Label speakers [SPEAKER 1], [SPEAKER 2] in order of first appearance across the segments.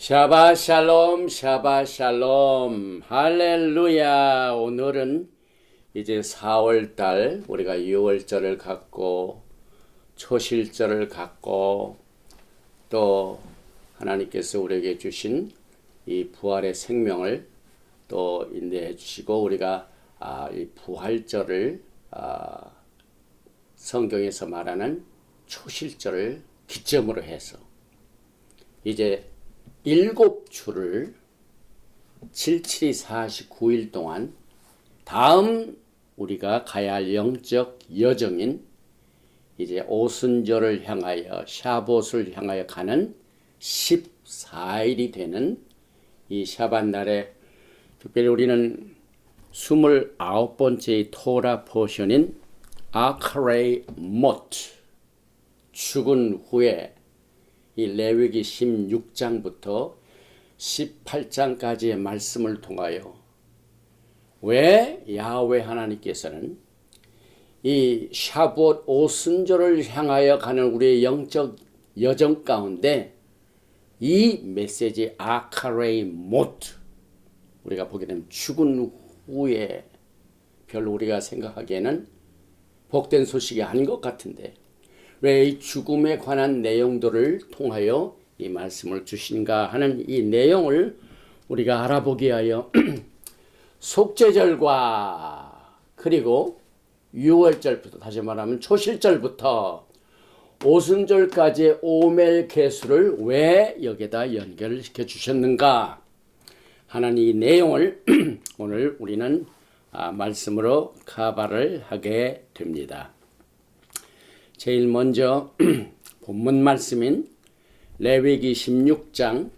[SPEAKER 1] 샤바샬롬, 샤바샬롬, 할렐루야. 오늘은 이제 4월달 우리가 6월절을 갖고 초실절을 갖고 또 하나님께서 우리에게 주신 이 부활의 생명을 또 인내해 주시고 우리가 이 부활절을 성경에서 말하는 초실절을 기점으로 해서 이제 7주를 77이 49일 동안 다음 우리가 가야 할 영적 여정인 이제 오순절을 향하여 샤봇을 향하여 가는 14일이 되는 이 샤밧날에 특별히 우리는 29번째 토라 포션인 아카레이 모트 죽은 후에 이 레위기 16장부터 18장까지의 말씀을 통하여 왜 야훼 하나님께서는 이 샤봇 오순절을 향하여 가는 우리의 영적 여정 가운데 이 메시지 아카레이 모트 우리가 보게 되면 죽은 후에 별로 우리가 생각하기에는 복된 소식이 아닌 것 같은데 왜 이 죽음에 관한 내용들을 통하여 이 말씀을 주신가 하는 이 내용을 우리가 알아보기 위하여 속죄절과 그리고 6월절부터 다시 말하면 초실절부터 오순절까지의 오멜 계수를 왜 여기다 연결을 시켜 주셨는가 하는 이 내용을 오늘 우리는 말씀으로 카바를 하게 됩니다. 제일 먼저 본문 말씀인 레위기 16장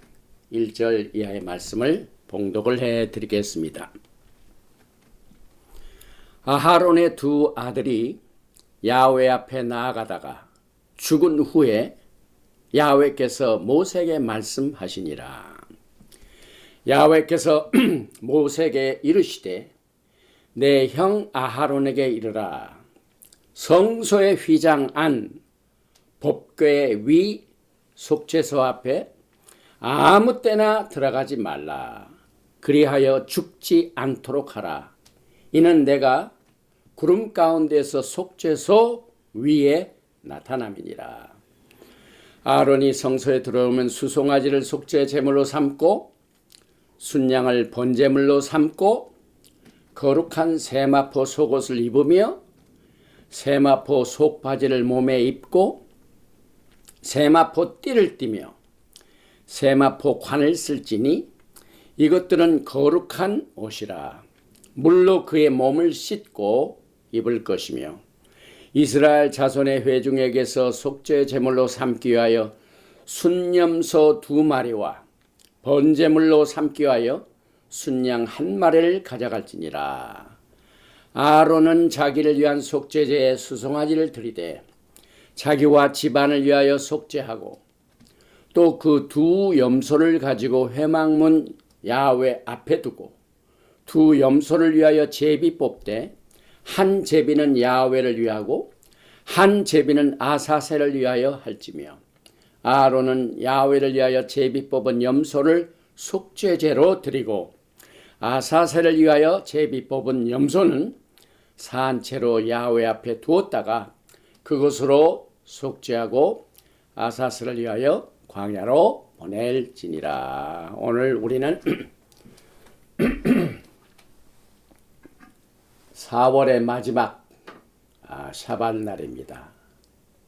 [SPEAKER 1] 1절 이하의 말씀을 봉독을 해드리겠습니다. 아하론의 두 아들이 야훼 앞에 나아가다가 죽은 후에 야훼께서 모세에게 말씀하시니라. 야훼께서 모세에게 이르시되 내 형 아하론에게 이르라. 성소의 휘장 안 법궤 위 속죄소 앞에 아무 때나 들어가지 말라. 그리하여 죽지 않도록 하라. 이는 내가 구름 가운데서 속죄소 위에 나타남이니라. 아론이 성소에 들어오면 수송아지를 속죄 제물로 삼고 순양을 번제물로 삼고 거룩한 세마포 속옷을 입으며 세마포 속바지를 몸에 입고 세마포 띠를 띠며 세마포 관을 쓸지니 이것들은 거룩한 옷이라. 물로 그의 몸을 씻고 입을 것이며 이스라엘 자손의 회중에게서 속죄 제물로 삼기 위하여 순염소 2마리와 번제물로 삼기 위하여 순양 1마리를 가져갈지니라. 아론은 자기를 위한 속죄제에 수송아지를 드리되 자기와 집안을 위하여 속죄하고 또 그 두 염소를 가지고 회막문 야훼 앞에 두고 두 염소를 위하여 제비 뽑되 한 제비는 야훼를 위하고 한 제비는 아사셀을 위하여 할지며 아론은 야훼를 위하여 제비 뽑은 염소를 속죄제로 드리고 아사셀을 위하여 제비 뽑은 염소는 산채로 야훼 앞에 두었다가 그것으로 속죄하고 아사셀을 위하여 광야로 보낼지니라. 오늘 우리는 4월의 마지막 샤밧날입니다.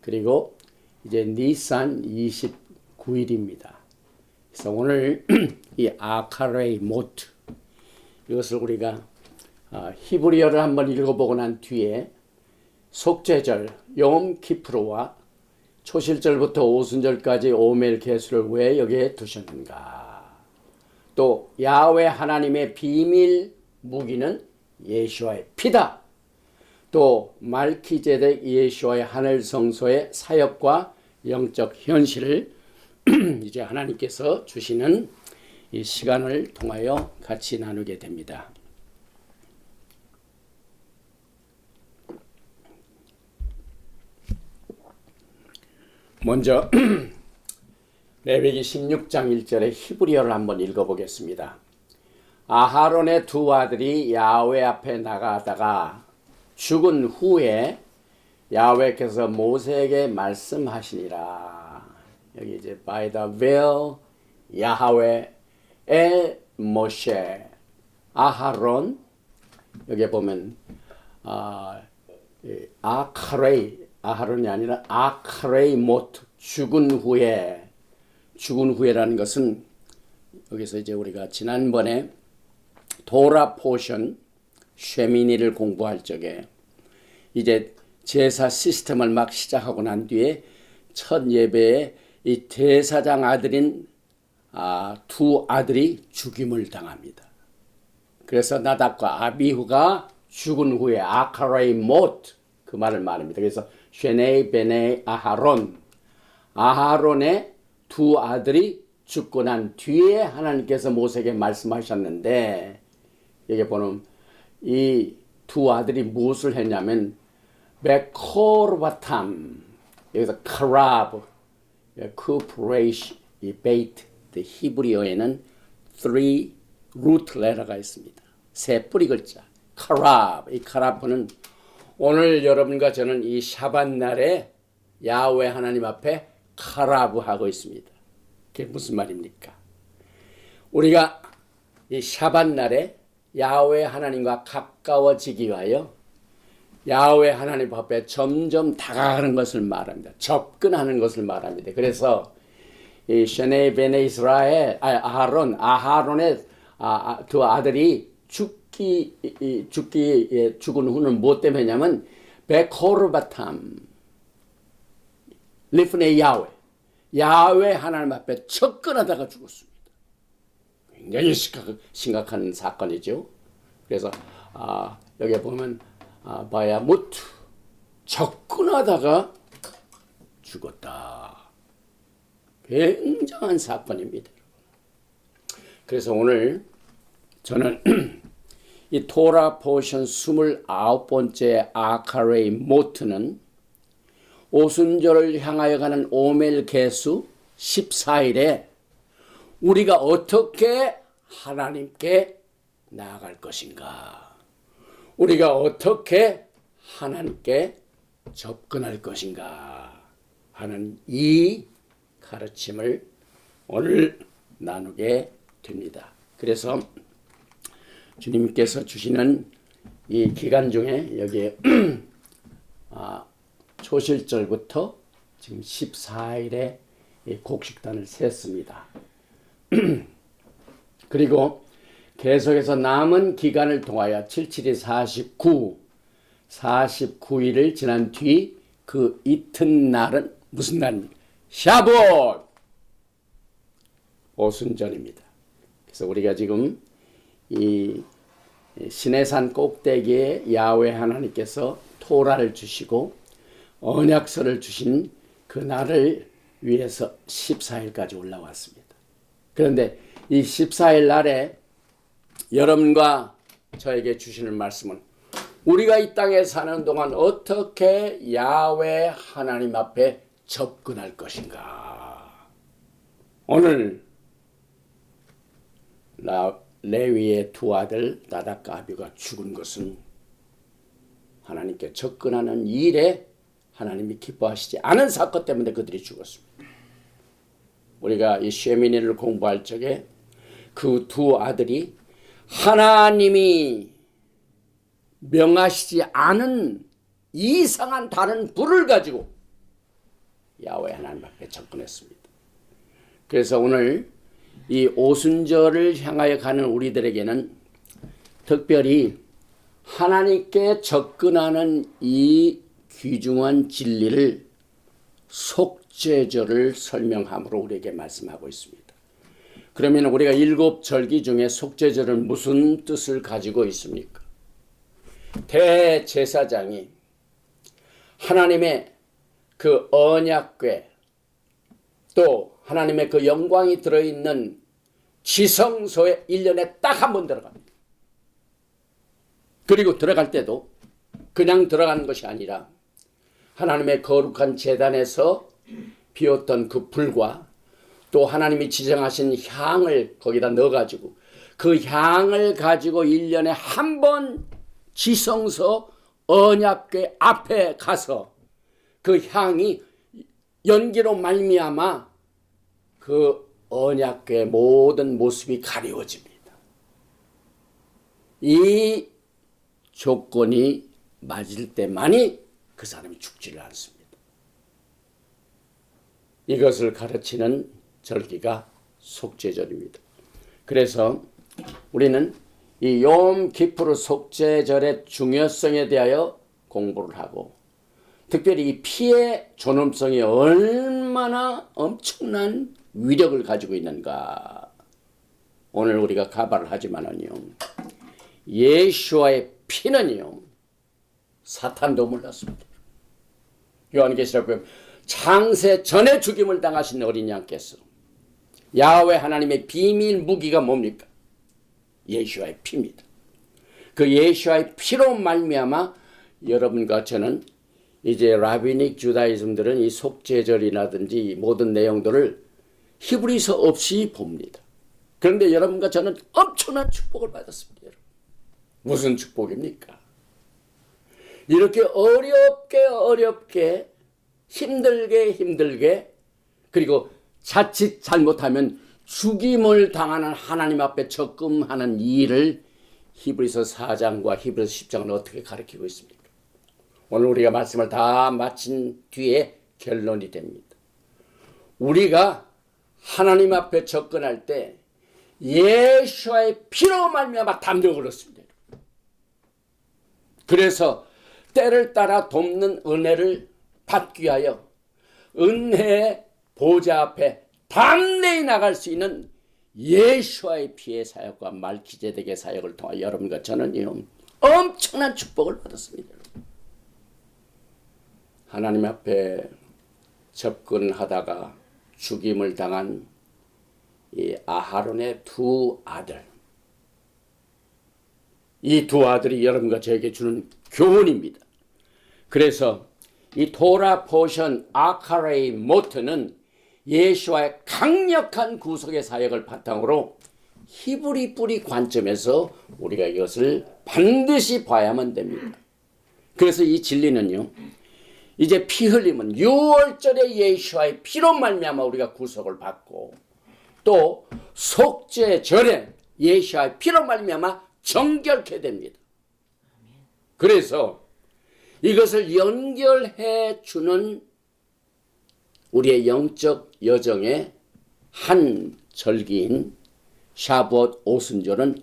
[SPEAKER 1] 그리고 이제 니산 29일입니다. 그래서 오늘 이 아카레이 모트 이것을 우리가 히브리어를 한번 읽어보고 난 뒤에 속죄절 욤 키프르와 초실절부터 오순절까지 오멜 계수를 왜 여기에 두셨는가. 또 야훼 하나님의 비밀 무기는 예수와의 피다. 또 말키제덱 예수와의 하늘 성소의 사역과 영적 현실을 이제 하나님께서 주시는 이 시간을 통하여 같이 나누게 됩니다. 먼저 레위기 16장 1절의 히브리어를 한번 읽어보겠습니다. 아하론의 두 아들이 야훼 앞에 나가다가 죽은 후에 야훼께서 모세에게 말씀하시니라. 여기 이제 by the will 야훼 엘 모셰 아하론, 여기 보면 아하론이 아니라 아카레이 모트, 죽은 후에라는 것은 여기서 이제 우리가 지난번에 도라 포션 쉐미니를 공부할 적에 이제 제사 시스템을 막 시작하고 난 뒤에 첫 예배에 이 대사장 아들인 두 아들이 죽임을 당합니다. 그래서 나답과 아비후가 죽은 후에 아카레이 모트, 그 말을 말합니다. 그래서 쉐네이 베네 아하론의 두 아들이 죽고 난 뒤에 하나님께서 모세에게 말씀하셨는데, 여기 보면 이 두 아들이 무엇을 했냐면 베코르바탐, 여기서 카라브, 쿠프레이시, 이 베이트, 히브리어에는 3 루트 레터가 있습니다. 세 뿌리 글자 카라브. 이 카라브는 오늘 여러분과 저는 이 샤밧 날에 야훼 하나님 앞에 카라브 하고 있습니다. 그게 무슨 말입니까? 우리가 이 샤밧 날에 야훼 하나님과 가까워지기 위하여 야훼 하나님 앞에 점점 다가가는 것을 말합니다. 접근하는 것을 말합니다. 그래서 이 쉐네 베네 이스라엘 아하론의 두 아들이 죽은 후는 무엇 때문에 했냐면 베코르바탐 리프네 야훼 하나님 앞에 접근하다가 죽었습니다. 굉장히 심각한 사건이죠. 그래서 여기 보면 바야무트, 접근하다가 죽었다. 굉장한 사건입니다. 그래서 오늘 저는 이 토라 포션 29번째 아카레이 모트는 오순절을 향하여 가는 오멜 개수 14일에 우리가 어떻게 하나님께 나아갈 것인가, 우리가 어떻게 하나님께 접근할 것인가 하는 이 가르침을 오늘 나누게 됩니다. 그래서 주님께서 주시는 이 기간 중에 여기에 초실절부터 지금 14일의 곡식단을 셌습니다. 그리고 계속해서 남은 기간을 통하여 77이 49일을 지난 뒤 그 이튿날은 무슨 날입니까? 샤봇! 오순절입니다. 그래서 우리가 지금 이 시내산 꼭대기에 야훼 하나님께서 토라를 주시고 언약서를 주신 그 날을 위해서 14일까지 올라왔습니다. 그런데 이 14일 날에 여러분과 저에게 주시는 말씀은 우리가 이 땅에 사는 동안 어떻게 야훼 하나님 앞에 접근할 것인가. 오늘 레위의 두 아들 나답과 아비후가 죽은 것은 하나님께 접근하는 일에 하나님이 기뻐하시지 않은 사건 때문에 그들이 죽었습니다. 우리가 이 쉐미니를 공부할 적에 그 두 아들이 하나님이 명하시지 않은 이상한 다른 불을 가지고 야훼 하나님 앞에 접근했습니다. 그래서 오늘 이 오순절을 향하여 가는 우리들에게는 특별히 하나님께 접근하는 이 귀중한 진리를 속죄절을 설명함으로 우리에게 말씀하고 있습니다. 그러면 우리가 7절기 중에 속죄절은 무슨 뜻을 가지고 있습니까? 대제사장이 하나님의 그 언약궤 또 하나님의 그 영광이 들어있는 지성소에 1년에 딱 한 번 들어갑니다. 그리고 들어갈 때도 그냥 들어가는 것이 아니라 하나님의 거룩한 제단에서 피웠던 그 불과 또 하나님이 지정하신 향을 거기다 넣어가지고 그 향을 가지고 1년에 한 번 지성소 언약궤 앞에 가서 그 향이 연기로 말미암아 그 언약궤의 모든 모습이 가리워집니다. 이 조건이 맞을 때만이 그 사람이 죽지를 않습니다. 이것을 가르치는 절기가 속죄절입니다. 그래서 우리는 이 욤 기프르 속죄절의 중요성에 대하여 공부를 하고, 특별히 이 피의 존엄성이 얼마나 엄청난 위력을 가지고 있는가, 오늘 우리가 가발을 하지만은요, 예수와의 피는요 사탄도 몰랐습니다. 요한계시록 보면 창세 전에 죽임을 당하신 어린 양께서, 야훼 하나님의 비밀 무기가 뭡니까? 예수와의 피입니다. 그 예수와의 피로 말미암아 여러분과 저는 이제 라비닉 주다이즘들은 이 속죄절이라든지 모든 내용들을 히브리서 없이 봅니다. 그런데 여러분과 저는 엄청난 축복을 받았습니다. 여러분. 무슨 축복입니까? 이렇게 어렵게 힘들게 그리고 자칫 잘못하면 죽임을 당하는 하나님 앞에 적금하는 일을 히브리서 4장과 히브리서 10장은 어떻게 가르치고 있습니까? 오늘 우리가 말씀을 다 마친 뒤에 결론이 됩니다. 우리가 하나님 앞에 접근할 때 예수와의 피로 말미암아 담력을 얻습니다. 그래서 때를 따라 돕는 은혜를 받기 위하여 은혜의 보좌 앞에 담대히 나갈 수 있는 예수와의 피의 사역과 말기제덱의 사역을 통하여 여러분과 저는 엄청난 축복을 받았습니다. 하나님 앞에 접근하다가 죽임을 당한 이 아하론의 두 아들, 이 두 아들이 여러분과 저에게 주는 교훈입니다. 그래서 이 토라 포션 아카레이 모트는 예수와의 강력한 구속의 사역을 바탕으로 히브리 뿌리 관점에서 우리가 이것을 반드시 봐야만 됩니다. 그래서 이 진리는요, 이제 피 흘림은 6월절에 예수와의 피로 말미암아 우리가 구속을 받고, 또 속죄절에 예수와의 피로 말미암아 정결케 됩니다. 그래서 이것을 연결해 주는 우리의 영적 여정의 한 절기인 샤부엇 오순절은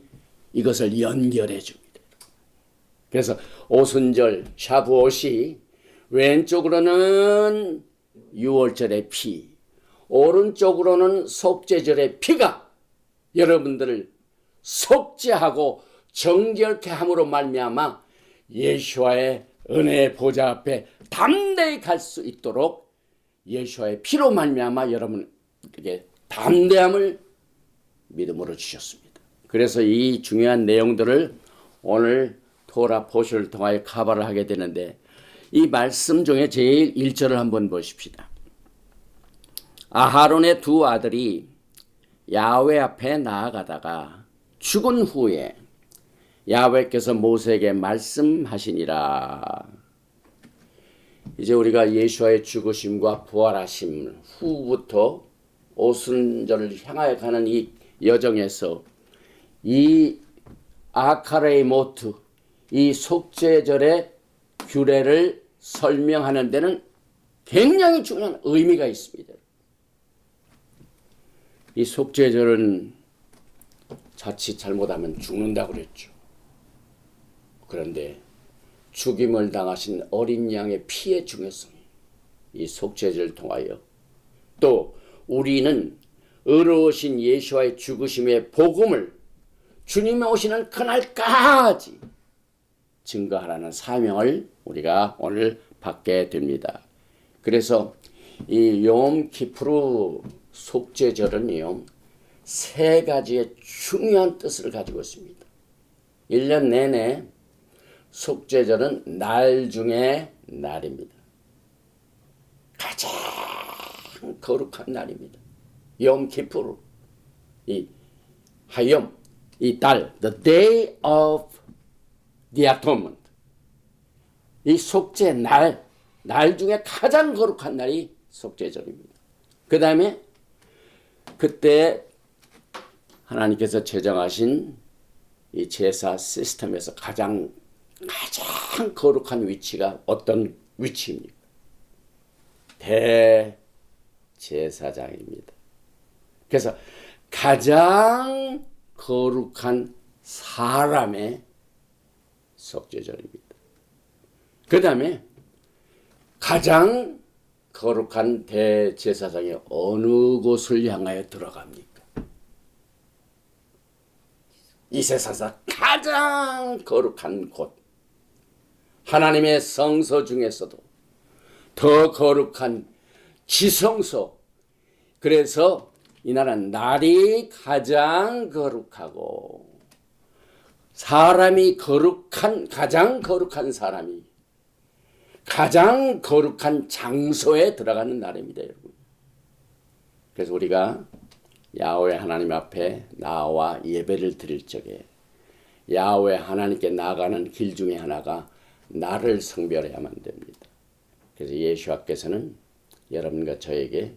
[SPEAKER 1] 이것을 연결해 줍니다. 그래서 오순절 샤부엇이 왼쪽으로는 6월절의 피, 오른쪽으로는 속죄절의 피가 여러분들을 속죄하고 정결케 함으로 말미암아 예수와의 은혜의 보좌 앞에 담대히 갈 수 있도록 예수와의 피로 말미암아 여러분에게 담대함을 믿음으로 주셨습니다. 그래서 이 중요한 내용들을 오늘 토라 포션을 통하여 카바를 하게 되는데, 이 말씀 중에 제일 1절을 한번 보십시다. 아하론의 두 아들이 야훼 앞에 나아가다가 죽은 후에 야훼께서 모세에게 말씀하시니라. 이제 우리가 예수와의 죽으심과 부활하심 후부터 오순절을 향하여 가는 이 여정에서 이 아카레이 모트, 이 속죄절의 규례를 설명하는 데는 굉장히 중요한 의미가 있습니다. 이 속죄절은 자칫 잘못하면 죽는다고 그랬죠. 그런데 죽임을 당하신 어린 양의 피의 중요성이 이 속죄절을 통하여, 또 우리는 의로우신 예수와의 죽으심의 복음을 주님이 오시는 그날까지 증거하라는 사명을 우리가 오늘 받게 됩니다. 그래서 이 욤 기프르 속죄절은요, 세 가지의 중요한 뜻을 가지고 있습니다. 1년 내내 속죄절은 날 중에 날입니다. 가장 거룩한 날입니다. 염키푸르, 이 하염, 이 달, the day of the atonement. 이 속죄 날 중에 가장 거룩한 날이 속죄절입니다. 그 다음에 그때 하나님께서 제정하신 이 제사 시스템에서 가장 거룩한 위치가 어떤 위치입니까? 대제사장입니다. 그래서 가장 거룩한 사람의 속죄절입니다. 그 다음에 가장 거룩한 대제사장이 어느 곳을 향하여 들어갑니까? 이 세상에서 가장 거룩한 곳, 하나님의 성소 중에서도 더 거룩한 지성소. 그래서 이날은 날이 가장 거룩하고 사람이 가장 거룩한 사람이 가장 거룩한 장소에 들어가는 날입니다, 여러분. 그래서 우리가 야훼 하나님 앞에 나와 예배를 드릴 적에 야훼 하나님께 나아가는 길 중에 하나가 나를 성별해야만 됩니다. 그래서 예수께서는 여러분과 저에게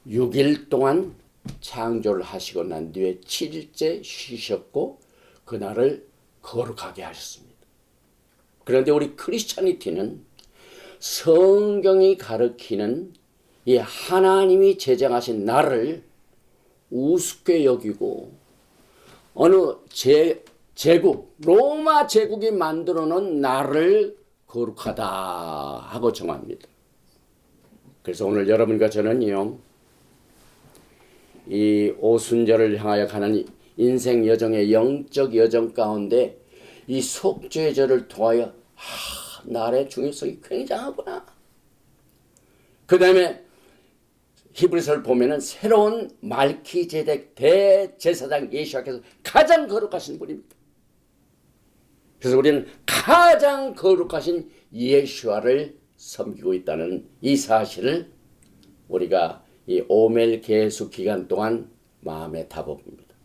[SPEAKER 1] 6일 동안 창조를 하시고 난 뒤에 7일째 쉬셨고 그날을 거룩하게 하셨습니다. 그런데 우리 크리스찬이티는 성경이 가르치는 이 하나님이 제정하신 날을 우습게 여기고 어느 제국, 로마 제국이 만들어 놓은 날을 거룩하다 하고 정합니다. 그래서 오늘 여러분과 저는요, 이 오순절을 향하여 가는 인생 여정의 영적 여정 가운데 이 속죄절을 통하여 날의 중요성이 굉장하구나. 그 다음에 히브리서를 보면은 새로운 말키제덱 대제사장 예수께서 가장 거룩하신 분입니다. 그래서 우리는 가장 거룩하신 예수와를 섬기고 있다는 이 사실을 우리가 이 오멜 계수 기간 동안 마음에 다봅니다.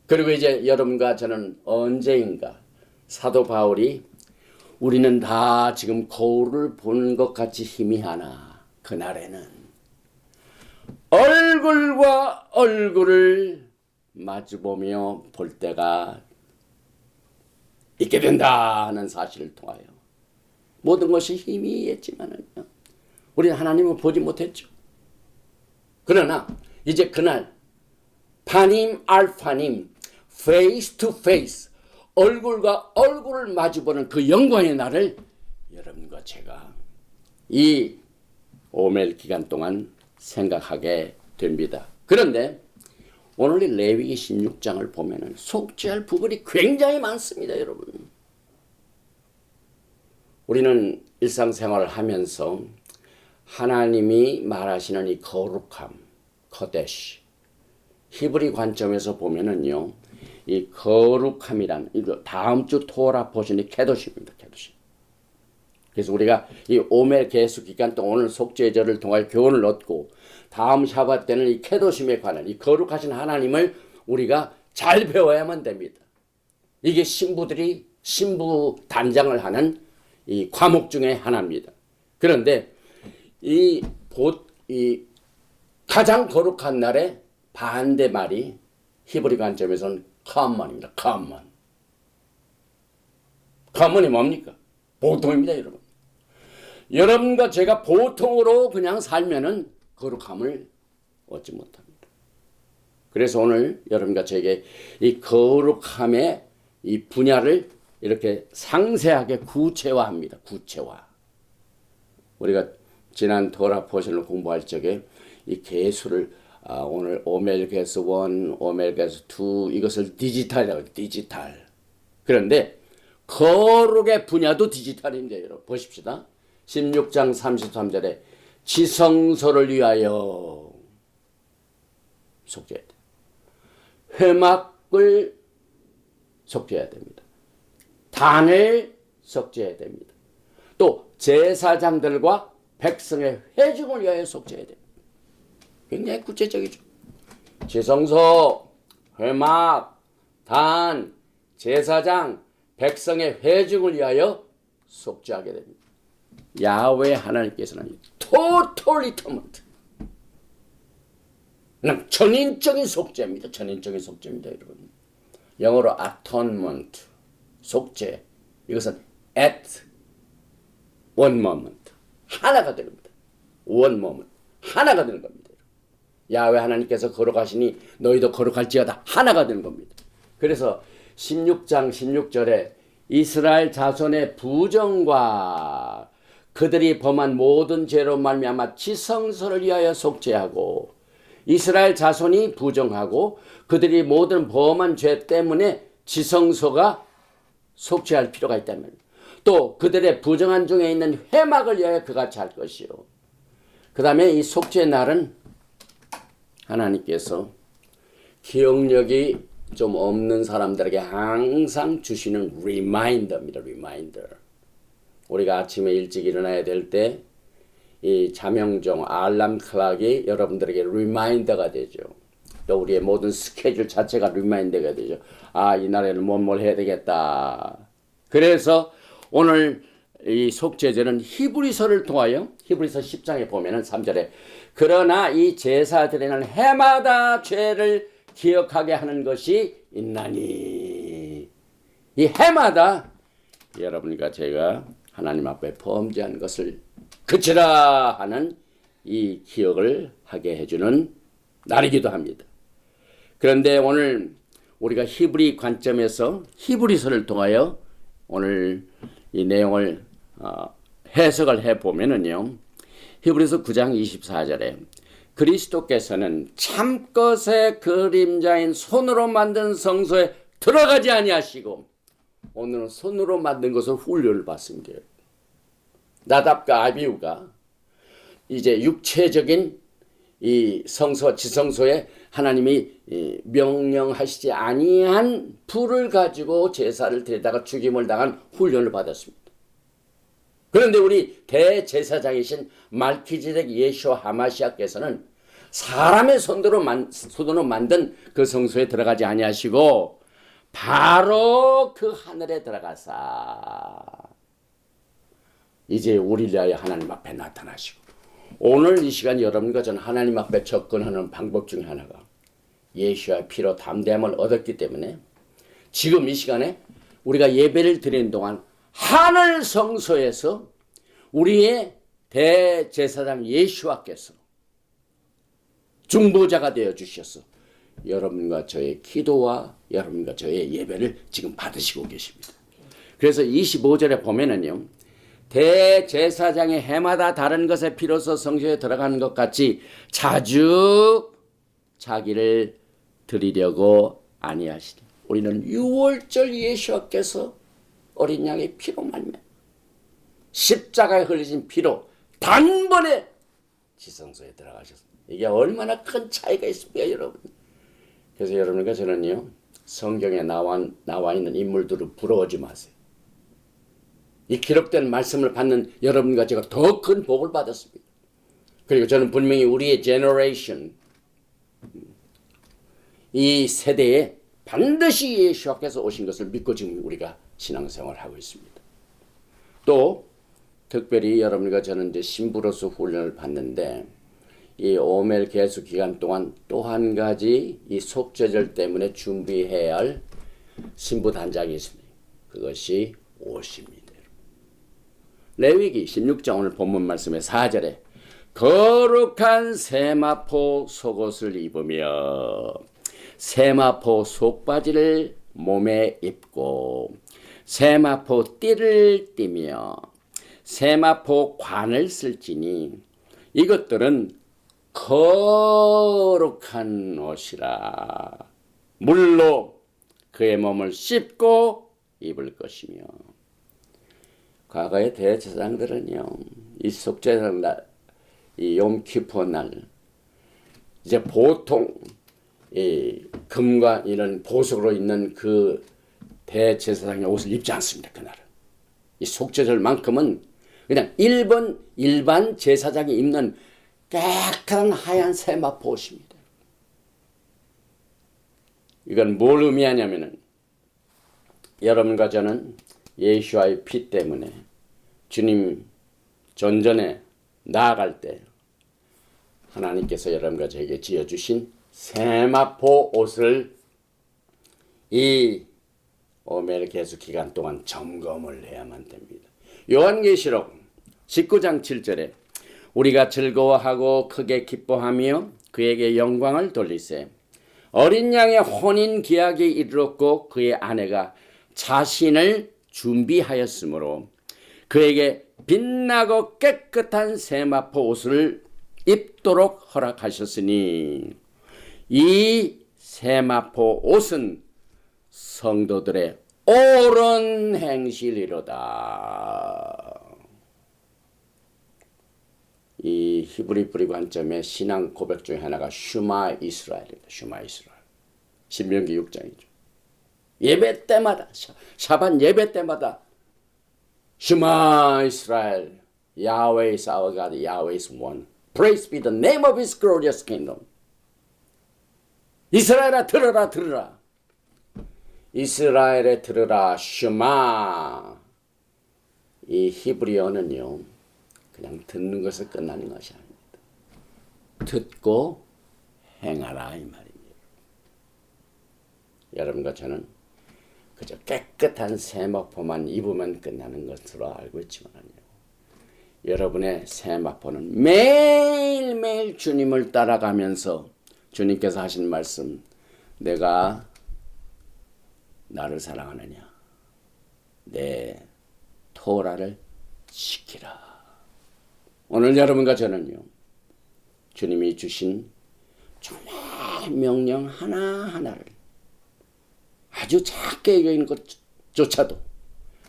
[SPEAKER 1] 그리고 이제 여러분과 저는 언제인가 사도 바울이 우리는 다 지금 거울을 보는 것 같이 희미하나 그날에는 얼굴과 얼굴을 마주보며 볼 때가 있게 된다 하는 사실을 통하여 모든 것이 희미했지만은요, 우리는 하나님을 보지 못했죠. 그러나 이제 그날 파님 알파님 페이스 투 페이스 얼굴과 얼굴을 마주보는 그 영광의 날을 여러분과 제가 이 오멜 기간 동안 생각하게 됩니다. 그런데 오늘 이 레위기 16장을 보면은 속죄할 부분이 굉장히 많습니다, 여러분. 우리는 일상생활을 하면서 하나님이 말하시는 이 거룩함, 거데시, 히브리 관점에서 보면은요, 이 거룩함이란 이거 다음 주 토라 포션이 케도시입니다, 케도시. 그래서 우리가 이 오멜 계수 기간 동안 오늘 속죄절을 통해 교훈을 얻고 다음 샤밧 때는 이 케도심에 관한 이 거룩하신 하나님을 우리가 잘 배워야만 됩니다. 이게 신부 단장을 하는 이 과목 중에 하나입니다. 그런데 이 가장 거룩한 날의 반대 말이 히브리 관점에서는 common입니다. common이 뭡니까? 보통입니다, 여러분. 여러분과 제가 보통으로 그냥 살면은 거룩함을 얻지 못합니다. 그래서 오늘 여러분과 저에게 이 거룩함의 이 분야를 이렇게 상세하게 구체화합니다. 구체화. 우리가 지난 토라 포션을 공부할 적에 이 계수를 오늘 오멜 계수 1, 오멜 계수 2 이것을 디지털이라고 해요. 디지털. 그런데 거룩의 분야도 디지털인데 여러분 보십시다. 16장 33절에 지성소를 위하여 속죄해야 돼. 회막을 속죄해야 됩니다. 단을 속죄해야 됩니다. 또 제사장들과 백성의 회중을 위하여 속죄해야 됩니다. 굉장히 구체적이죠. 지성소, 회막, 단, 제사장, 백성의 회중을 위하여 속죄하게 됩니다. 야훼 하나님께서는 total atonement, 전인적인 속죄입니다. 전인적인 속죄입니다, 여러분. 영어로 atonement, 속죄. 이것은 at one moment, 하나가 되는 겁니다. one moment, 하나가 되는 겁니다. 야훼 하나님께서 거룩하시니 너희도 거룩할지어다, 하나가 되는 겁니다. 그래서 16장 16절에 이스라엘 자손의 부정과 그들이 범한 모든 죄로 말미암아 지성소를 위하여 속죄하고, 이스라엘 자손이 부정하고 그들이 모든 범한 죄 때문에 지성소가 속죄할 필요가 있다면, 또 그들의 부정한 중에 있는 회막을 위하여 그같이 할 것이요. 그 다음에 이 속죄의 날은 하나님께서 기억력이 좀 없는 사람들에게 항상 주시는 리마인더입니다. 리마인더. 우리가 아침에 일찍 일어나야 될 때 이 자명종 알람 클락이 여러분들에게 리마인더가 되죠. 또 우리의 모든 스케줄 자체가 리마인더가 되죠. 아, 이날에는 뭘 해야 되겠다. 그래서 오늘 이 속죄제는 히브리서를 통하여, 히브리서 10장에 보면은 3절에 그러나 이 제사드리는 해마다 죄를 기억하게 하는 것이 있나니, 이 해마다 여러분과 제가 하나님 앞에 범죄한 것을 그치라 하는 이 기억을 하게 해주는 날이기도 합니다. 그런데 오늘 우리가 히브리 관점에서 히브리서를 통하여 오늘 이 내용을 해석을 해보면은요, 히브리서 9장 24절에 그리스도께서는 참것의 그림자인 손으로 만든 성소에 들어가지 아니하시고, 오늘은 손으로 만든 것을 훈련을 받습니다. 나답과 아비후가 이제 육체적인 이 성소, 지성소에 하나님이 명령하시지 아니한 불을 가지고 제사를 드리다가 죽임을 당한 훈련을 받았습니다. 그런데 우리 대제사장이신 말키지덱 예수와 하마시아께서는 사람의 손으로 만든 그 성소에 들어가지 아니하시고 바로 그 하늘에 들어가사 이제 우리를 위하여 하나님 앞에 나타나시고, 오늘 이 시간 여러분과 저는 하나님 앞에 접근하는 방법 중에 하나가 예수의 피로 담대함을 얻었기 때문에 지금 이 시간에 우리가 예배를 드리는 동안 하늘 성소에서 우리의 대제사장 예수와께서 중보자가 되어 주셔서 여러분과 저의 기도와 여러분과 저의 예배를 지금 받으시고 계십니다. 그래서 25절에 보면은요, 대제사장이 해마다 다른 것에 비로소 성소에 들어가는 것 같이 자주 자기를 드리려고 아니하시니, 우리는 유월절 예수께서 어린 양의 피로 말미암아 십자가에 흘리신 피로 단번에 지성소에 들어가셨습니다. 이게 얼마나 큰 차이가 있습니까, 여러분? 그래서 여러분과 저는요, 성경에 나와 있는 인물들을 부러워하지 마세요. 이 기록된 말씀을 받는 여러분과 제가 더 큰 복을 받았습니다. 그리고 저는 분명히 우리의 제너레이션, 이 세대에 반드시 예수께서 오신 것을 믿고 지금 우리가 신앙생활을 하고 있습니다. 또 특별히 여러분과 저는 이제 신부로서 훈련을 받는데, 이 오멜 개수 기간 동안 또 한 가지 이 속죄절 때문에 준비해야 할 신부 단장이 있습니다. 그것이 옷입니다. 레위기 16장 오늘 본문 말씀의 4절에 거룩한 세마포 속옷을 입으며 세마포 속바지를 몸에 입고 세마포 띠를 띠며 세마포 관을 쓸지니 이것들은 거룩한 옷이라. 물로 그의 몸을 씻고 입을 것이며. 과거의 대제사장들은요, 이 속죄절 날, 이 욤키푸어 날, 이제 보통 이 금과 이런 보석으로 있는 그 대제사장의 옷을 입지 않습니다. 그날은 이 속죄절만큼은 그냥 일반 제사장이 입는 깨끗한 하얀 세마포 옷입니다. 이건 뭘 의미하냐면은 여러분과 저는 예수와의 피 때문에 주님 전전에 나아갈 때 하나님께서 여러분과 저에게 지어주신 세마포 옷을 이 오멜게스 기간 동안 점검을 해야만 됩니다. 요한계시록 19장 7절에 우리가 즐거워하고 크게 기뻐하며 그에게 영광을 돌리세. 어린 양의 혼인 기약에 이르렀고 그의 아내가 자신을 준비하였으므로 그에게 빛나고 깨끗한 세마포 옷을 입도록 허락하셨으니 이 세마포 옷은 성도들의 옳은 행실이로다. 이 히브리 뿌리 관점의 신앙 고백 중에 하나가 슈마 이스라엘입니다. 슈마 이스라엘. 신명기 6장이죠. 예배 때마다 샤반 예배 때마다 슈마 이스라엘 Yahweh is our God, Yahweh is one. Praise be the name of His glorious kingdom. 이스라엘아 들으라 들으라. 이스라엘에 들으라 슈마. 이 히브리어는요 그냥 듣는 것을 끝나는 것이 아닙니다. 듣고 행하라 이 말입니다. 여러분과 저는 그저 깨끗한 세마포만 입으면 끝나는 것으로 알고 있지만요. 여러분의 세마포는 매일매일 주님을 따라가면서 주님께서 하신 말씀, 내가 나를 사랑하느냐, 내 토라를 지키라. 오늘 여러분과 저는요, 주님이 주신 정말 명령 하나하나를 아주 작게 여기는 것조차도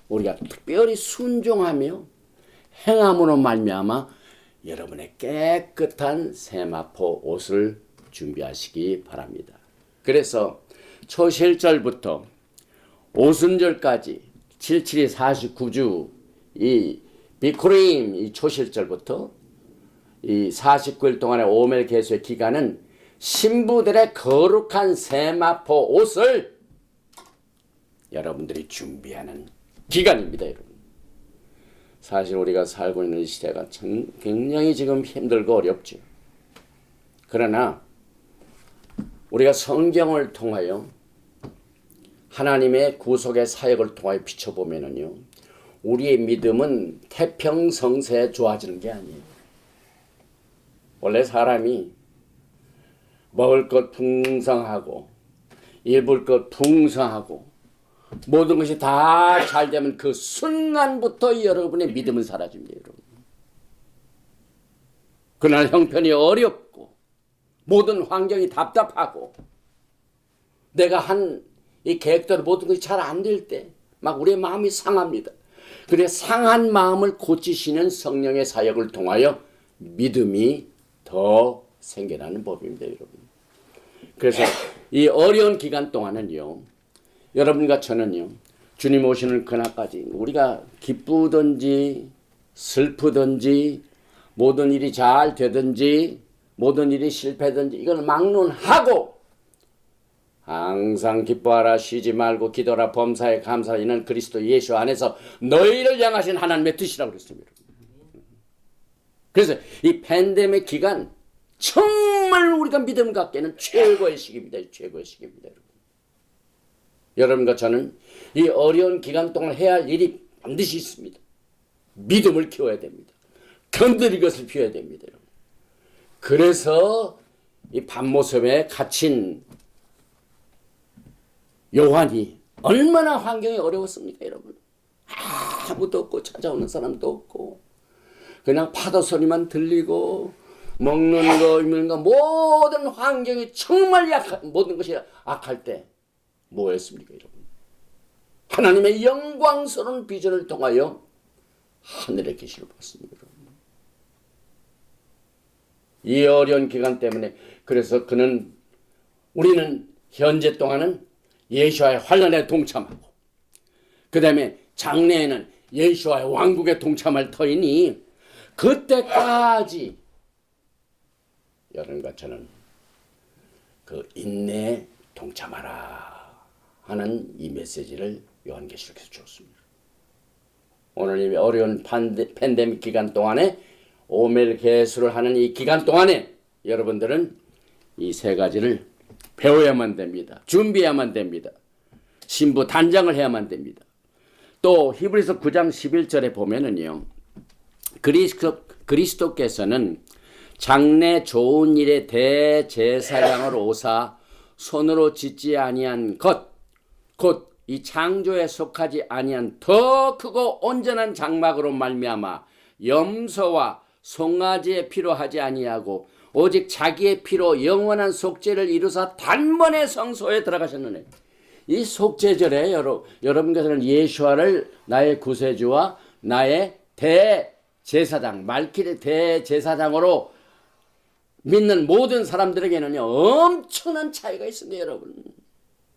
[SPEAKER 1] 우리가 특별히 순종하며 행함으로 말미암아 여러분의 깨끗한 세마포 옷을 준비하시기 바랍니다. 그래서 초실절부터 오순절까지 77이 49주 이 비쿠림 이 초실절부터 이 49일 동안의 오멜 계수의 기간은 신부들의 거룩한 세마포 옷을 여러분들이 준비하는 기간입니다. 여러분. 사실 우리가 살고 있는 이 시대가 굉장히 지금 힘들고 어렵죠. 그러나 우리가 성경을 통하여 하나님의 구속의 사역을 통하여 비춰보면은요, 우리의 믿음은 태평성세에 좋아지는 게 아니에요. 원래 사람이 먹을 것 풍성하고 입을 것 풍성하고 모든 것이 다 잘 되면 그 순간부터 여러분의 믿음은 사라집니다. 여러분. 그날 형편이 어렵고 모든 환경이 답답하고 내가 한 이 계획대로 모든 것이 잘 안 될 때 막 우리의 마음이 상합니다. 그래 상한 마음을 고치시는 성령의 사역을 통하여 믿음이 더 생겨나는 법입니다. 여러분. 그래서 이 어려운 기간 동안은요, 여러분과 저는요, 주님 오시는 그날까지 우리가 기쁘든지 슬프든지 모든 일이 잘 되든지 모든 일이 실패든지 이걸 막론하고 항상 기뻐하라 쉬지 말고 기도하라 범사에 감사하라 이는 그리스도 예수 안에서 너희를 향하신 하나님의 뜻이라고 그랬습니다. 그래서 이 팬데믹 기간 정말 우리가 믿음 갖기에는 최고의 시기입니다. 최고의 시기입니다. 여러분과 저는 이 어려운 기간 동안 해야 할 일이 반드시 있습니다. 믿음을 키워야 됩니다. 건드릴 것을 피워야 됩니다. 여러분. 그래서 이 밤모섬에 갇힌 요한이 얼마나 환경이 어려웠습니까, 여러분? 아무도 없고 찾아오는 사람도 없고 그냥 파도 소리만 들리고 먹는 거, 입는 거 모든 환경이 정말 모든 것이 악할 때 뭐였습니까, 여러분? 하나님의 영광스러운 비전을 통하여 하늘의 계시를 봤습니다, 여러분. 이 어려운 기간 때문에 그래서 우리는 현재 동안은 예수와의 환란에 동참하고 그 다음에 장래에는 예수와의 왕국에 동참할 터이니 그때까지 여러분과 저는 그 인내의 동참하라 하는 이 메시지를 요한계시록에서 주었습니다. 오늘 이 어려운 팬데믹 기간 동안에 오멜 개수를 하는 이 기간 동안에 여러분들은 이 세 가지를 배워야만 됩니다. 준비해야만 됩니다. 신부 단장을 해야만 됩니다. 또 히브리서 9장 11절에 보면은요. 그리스도께서는 장래 좋은 일의 대제사장으로 오사 손으로 짓지 아니한 것 곧 이 창조에 속하지 아니한 더 크고 온전한 장막으로 말미암아 염소와 송아지의 피로 하지 아니하고 오직 자기의 피로 영원한 속죄를 이루사 단번에 성소에 들어가셨느니 이 속죄절에 여러분께서는 예수와를 나의 구세주와 나의 대제사장 말기의 대제사장으로 믿는 모든 사람들에게는요 엄청난 차이가 있습니다. 여러분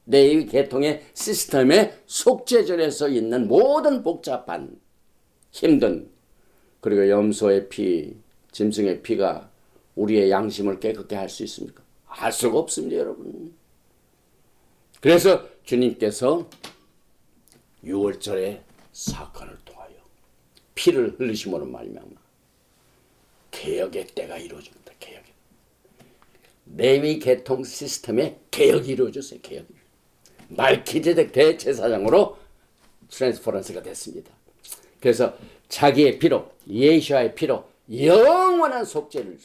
[SPEAKER 1] 내 계통의 시스템의 속죄절에서 있는 모든 복잡한 힘든 그리고 염소의 피 짐승의 피가 우리의 양심을 깨끗게 할 수 있습니까? 할 수가 없습니다. 여러분 그래서 주님께서 6월절의 사건을 통하여 피를 흘리심으로 말미암아 개혁의 때가 이루어집니다. 개혁의 레위 계통 시스템의 개혁이 이루어졌어요. 개혁이 말기제덱 대제사장으로 트랜스퍼런스가 됐습니다. 그래서 자기의 피로 예수와의 피로 영원한 속죄를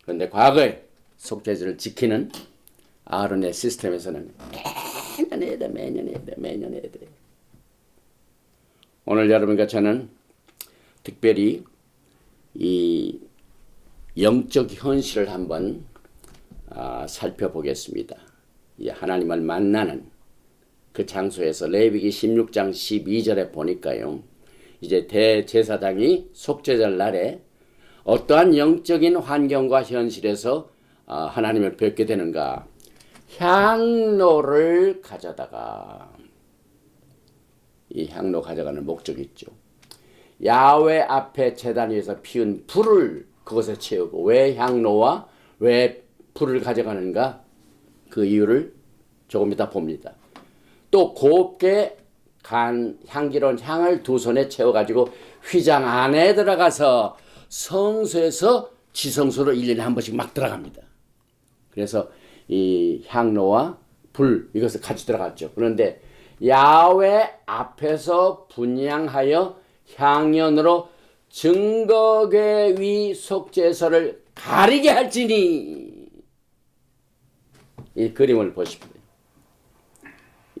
[SPEAKER 1] 그런데 과거에 속죄제를 지키는 아론의 시스템에서는 매년 해야 돼. 오늘 여러분과 저는 특별히 이 영적 현실을 한번 살펴보겠습니다. 이 하나님을 만나는 그 장소에서 레위기 16장 12절에 보니까요. 이제 대제사장이 속죄절 날에 어떠한 영적인 환경과 현실에서 하나님을 뵙게 되는가. 향로를 가져다가 이 향로 가져가는 목적이 있죠. 야훼 앞에 제단 위에서 피운 불을 그것에 채우고 왜 향로와 왜 불을 가져가는가 그 이유를 조금 이따 봅니다. 또 곱게 간 향기로운 향을 두 손에 채워가지고 휘장 안에 들어가서 성소에서 지성소로 1년에 한 번씩 막 들어갑니다. 그래서 이 향로와 불 이것을 같이 들어갔죠. 그런데 야훼 앞에서 분향하여 향연으로 증거궤 위 속죄소를 가리게 할지니 이 그림을 보십시오.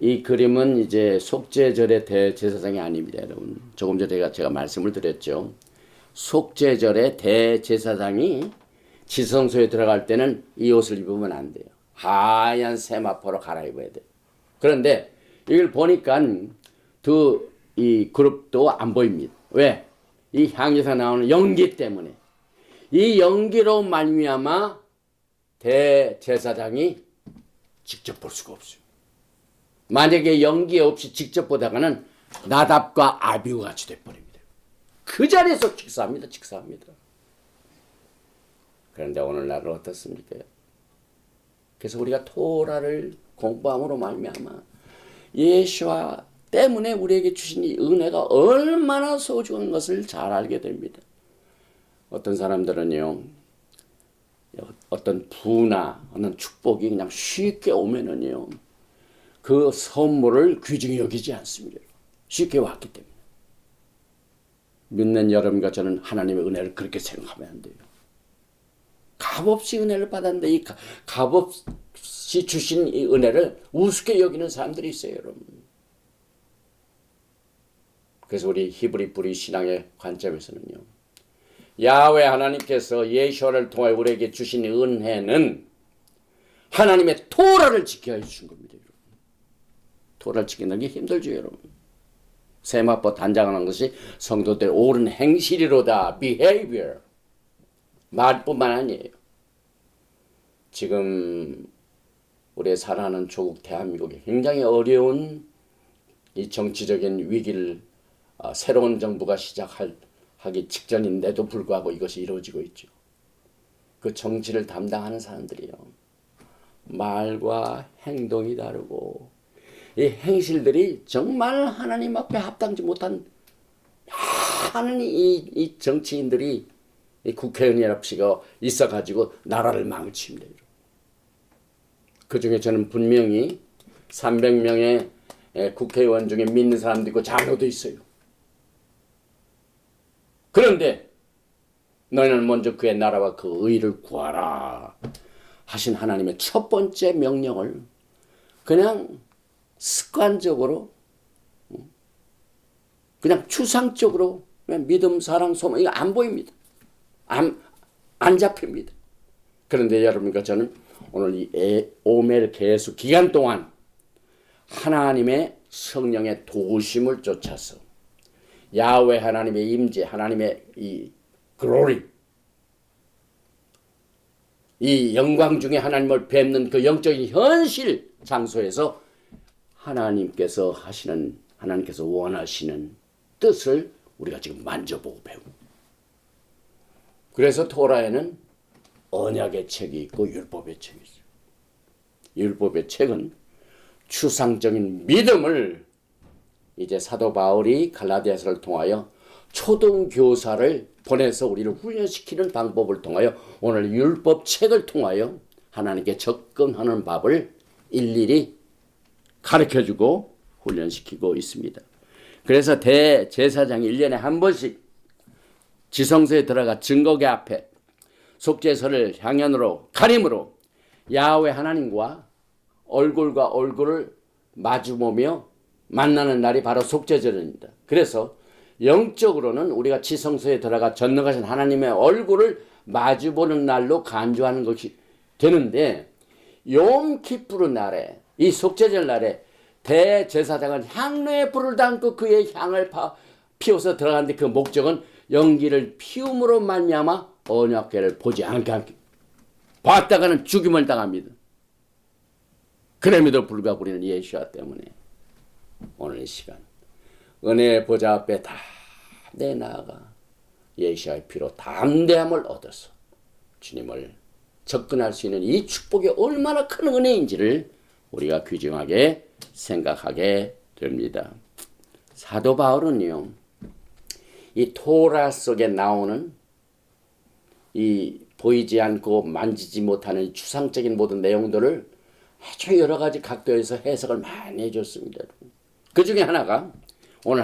[SPEAKER 1] 이 그림은 이제 속죄절의 대제사장이 아닙니다. 여러분 조금 전에 제가 말씀을 드렸죠. 속죄절의 대제사장이 지성소에 들어갈 때는 이 옷을 입으면 안 돼요. 하얀 세마포로 갈아입어야 돼요. 그런데 이걸 보니까 이 그룹도 안 보입니다. 왜? 이 향에서 나오는 연기 때문에. 이 연기로 말미암아 대제사장이 직접 볼 수가 없어요. 만약에 연기 없이 직접 보다가는 나답과 아비후 같이 돼버립니다. 그 자리에서 직사합니다. 그런데 오늘날은 어떻습니까? 그래서 우리가 토라를 공부함으로 말미암아 예수와 때문에 우리에게 주신 이 은혜가 얼마나 소중한 것을 잘 알게 됩니다. 어떤 사람들은요, 어떤 부나 어떤 축복이 그냥 쉽게 오면은요, 그 선물을 귀중히 여기지 않습니다. 쉽게 왔기 때문에. 믿는 여러분과 저는 하나님의 은혜를 그렇게 생각하면 안 돼요. 값없이 은혜를 받았는데 이 값없이 주신 이 은혜를 우습게 여기는 사람들이 있어요, 여러분. 그래서 우리 히브리 뿌리 신앙의 관점에서는요. 야훼 하나님께서 예수를 통해 우리에게 주신 은혜는 하나님의 토라를 지켜야 주신 겁니다. 여러분. 토라를 지키는 게 힘들죠, 여러분. 세마포 단장하는 것이 성도들의 옳은 행실이로다. behavior. 말뿐만 아니에요. 지금 우리 살아가는 조국 대한민국이 굉장히 어려운 이 정치적인 위기를 새로운 정부가 시작하기 직전인데도 불구하고 이것이 이루어지고 있죠. 그 정치를 담당하는 사람들이요. 말과 행동이 다르고 이 행실들이 정말 하나님 앞에 합당치 못한 많은 이 정치인들이 이 국회의원이랍시고 있어가지고 나라를 망칩니다. 그 중에 저는 분명히 300명의 국회의원 중에 믿는 사람도 있고 장로도 있어요. 그런데 너희는 먼저 그의 나라와 그 의를 구하라 하신 하나님의 첫 번째 명령을 그냥 습관적으로 그냥 추상적으로 믿음, 사랑, 소망 이거 안 보입니다. 안 잡힙니다. 그런데 여러분과 저는 오늘 이 오멜 계수 기간 동안 하나님의 성령의 도우심을 쫓아서 야훼 하나님의 임재, 하나님의 이 글로리, 이 영광 중에 하나님을 뵙는 그 영적인 현실 장소에서 하나님께서 원하시는 뜻을 우리가 지금 만져보고 배우고, 그래서 토라에는 언약의 책이 있고 율법의 책이 있어요. 율법의 책은 추상적인 믿음을 이제 사도 바울이 갈라디아서를 통하여 초등교사를 보내서 우리를 훈련시키는 방법을 통하여 오늘 율법 책을 통하여 하나님께 접근하는 법을 일일이 가르쳐주고 훈련시키고 있습니다. 그래서 대제사장이 1년에 한 번씩 지성소에 들어가 증거계 앞에 속죄서를 향연으로 가림으로 야훼 하나님과 얼굴과 얼굴을 마주보며 만나는 날이 바로 속죄절입니다. 그래서 영적으로는 우리가 지성소에 들어가 전능하신 하나님의 얼굴을 마주보는 날로 간주하는 것이 되는데, 욤키푸르 날에, 이 속죄절 날에 대제사장은 향로에 불을 담고 그의 향을 피워서 들어가는데, 그 목적은 연기를 피움으로 말미암아 언약궤를 보지 않게 하기. 봤다가는 죽임을 당합니다. 그럼에도 불구하고 우리는 예수와 때문에 오늘 이 시간 은혜의 보좌 앞에 다 내나아가 예수의 피로 담대함을 얻어서 주님을 접근할 수 있는 이 축복이 얼마나 큰 은혜인지를 우리가 귀중하게 생각하게 됩니다. 사도 바울은요, 이 토라 속에 나오는 이 보이지 않고 만지지 못하는 추상적인 모든 내용들을 아주 여러 가지 각도에서 해석을 많이 해줬습니다. 그 중에 하나가 오늘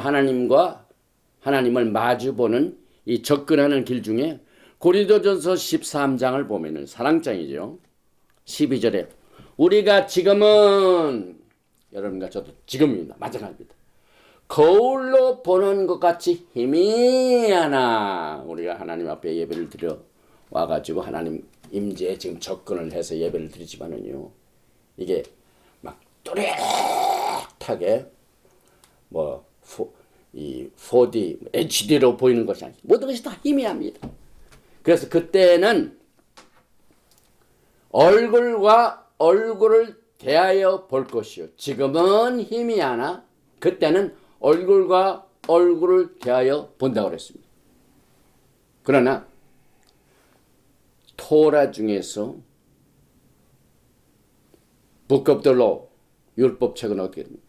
[SPEAKER 1] 하나님을 마주보는 이 접근하는 길 중에 고린도전서 13장을 보면은 사랑장이죠. 12절에 우리가 지금은, 여러분과 저도 지금입니다. 마찬가지입니다. 거울로 보는 것 같이 희미하나, 우리가 하나님 앞에 예배를 드려 와가지고 하나님 임재에 지금 접근을 해서 예배를 드리지만은요, 이게 막 또렷하게 이 4D, HD로 보이는 것이 아니죠. 모든 것이 다 희미합니다. 그래서 그때는 얼굴과 얼굴을 대하여 볼 것이요. 지금은 희미하나 그때는 얼굴과 얼굴을 대하여 본다고 그랬습니다. 그러나 토라 중에서 Book of the Law, 율법책은 어떻게 됩니까?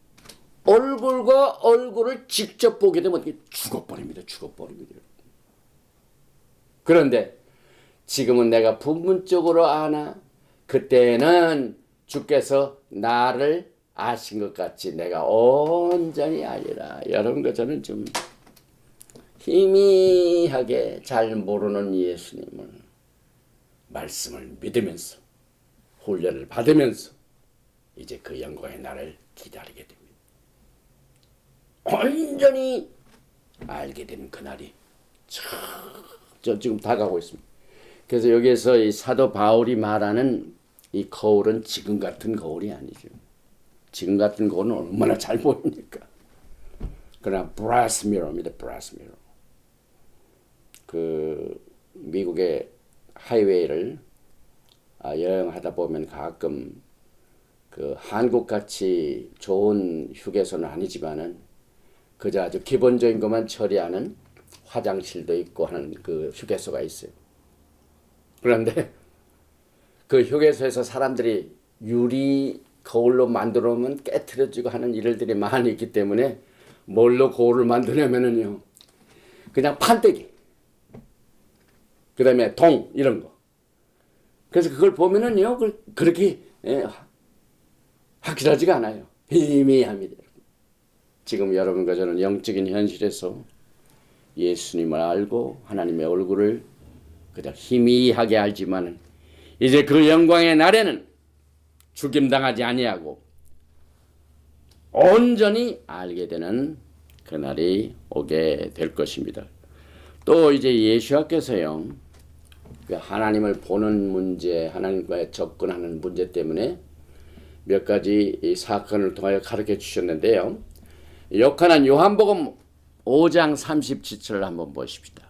[SPEAKER 1] 얼굴과 얼굴을 직접 보게 되면 어떻게 죽어버립니다. 그런데 지금은 내가 부분적으로 아나 그때는 주께서 나를 아신 것 같이 내가 온전히 알리라. 여러분과 저는 좀 희미하게 잘 모르는 예수님을 말씀을 믿으면서 훈련을 받으면서 이제 그 영광의 날을 기다리게 됩니다. 온전히 알게 되는 그날이 저 지금 다가오고 있습니다. 그래서 여기에서 이 사도 바울이 말하는 이 거울은 지금 같은 거울이 아니죠. 지금 같은 거울은 얼마나 잘 보입니까? 그러나 브라스 미러입니다. 브라스 미러. 그 미국의 하이웨이를 여행하다 보면 가끔 그 한국같이 좋은 휴게소는 아니지만은 그저 아주 기본적인 것만 처리하는 화장실도 있고 하는 그 휴게소가 있어요. 그런데 그 휴게소에서 사람들이 유리 거울로 만들어 놓으면 깨트려지고 하는 일들이 많이 있기 때문에 뭘로 거울을 만드냐면은요, 그냥 판때기, 그 다음에 동 이런 거. 그래서 그걸 보면은요, 그렇게 확실하지가 않아요. 희미합니다. 지금 여러분과 저는 영적인 현실에서 예수님을 알고 하나님의 얼굴을 그냥 희미하게 알지만 이제 그 영광의 날에는 죽임당하지 아니하고 온전히 알게 되는 그날이 오게 될 것입니다. 또 이제 예수님께서요, 하나님을 보는 문제, 하나님과의 접근하는 문제 때문에 몇 가지 이 사건을 통하여 가르쳐 주셨는데요. 역한한 요한복음 5장 37절을 한번 보십시다.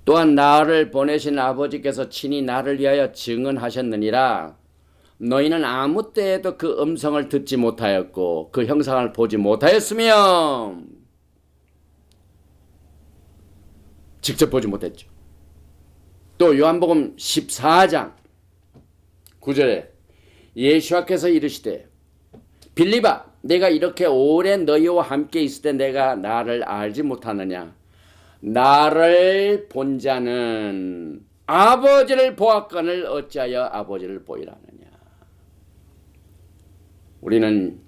[SPEAKER 1] 또한 나를 보내신 아버지께서 친히 나를 위하여 증언하셨느니라. 너희는 아무 때에도 그 음성을 듣지 못하였고 그 형상을 보지 못하였으며, 직접 보지 못했죠. 또 요한복음 14장 9절에 예수께서 이르시되 빌립아, 내가 이렇게 오래 너희와 함께 있을 때 내가 나를 알지 못하느냐? 나를 본 자는 아버지를 보았거늘 어찌하여 아버지를 보이라 하느냐? 우리는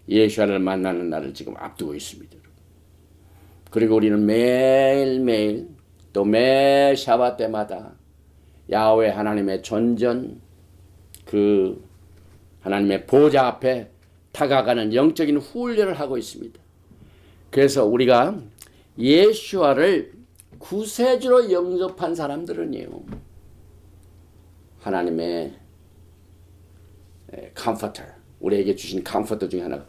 [SPEAKER 1] 예수를 만나는 날을 지금 앞두고 있습니다. 그리고 우리는 매일매일 또 매 샤바 때마다 야훼 하나님의 존전, 그 하나님의 보좌 앞에 다가가는 영적인 훈련을 하고 있습니다. 그래서 우리가 예수와를 구세주로 영접한 사람들은요, 하나님의 컴포터, 우리에게 주신 컴포터 중에 하나가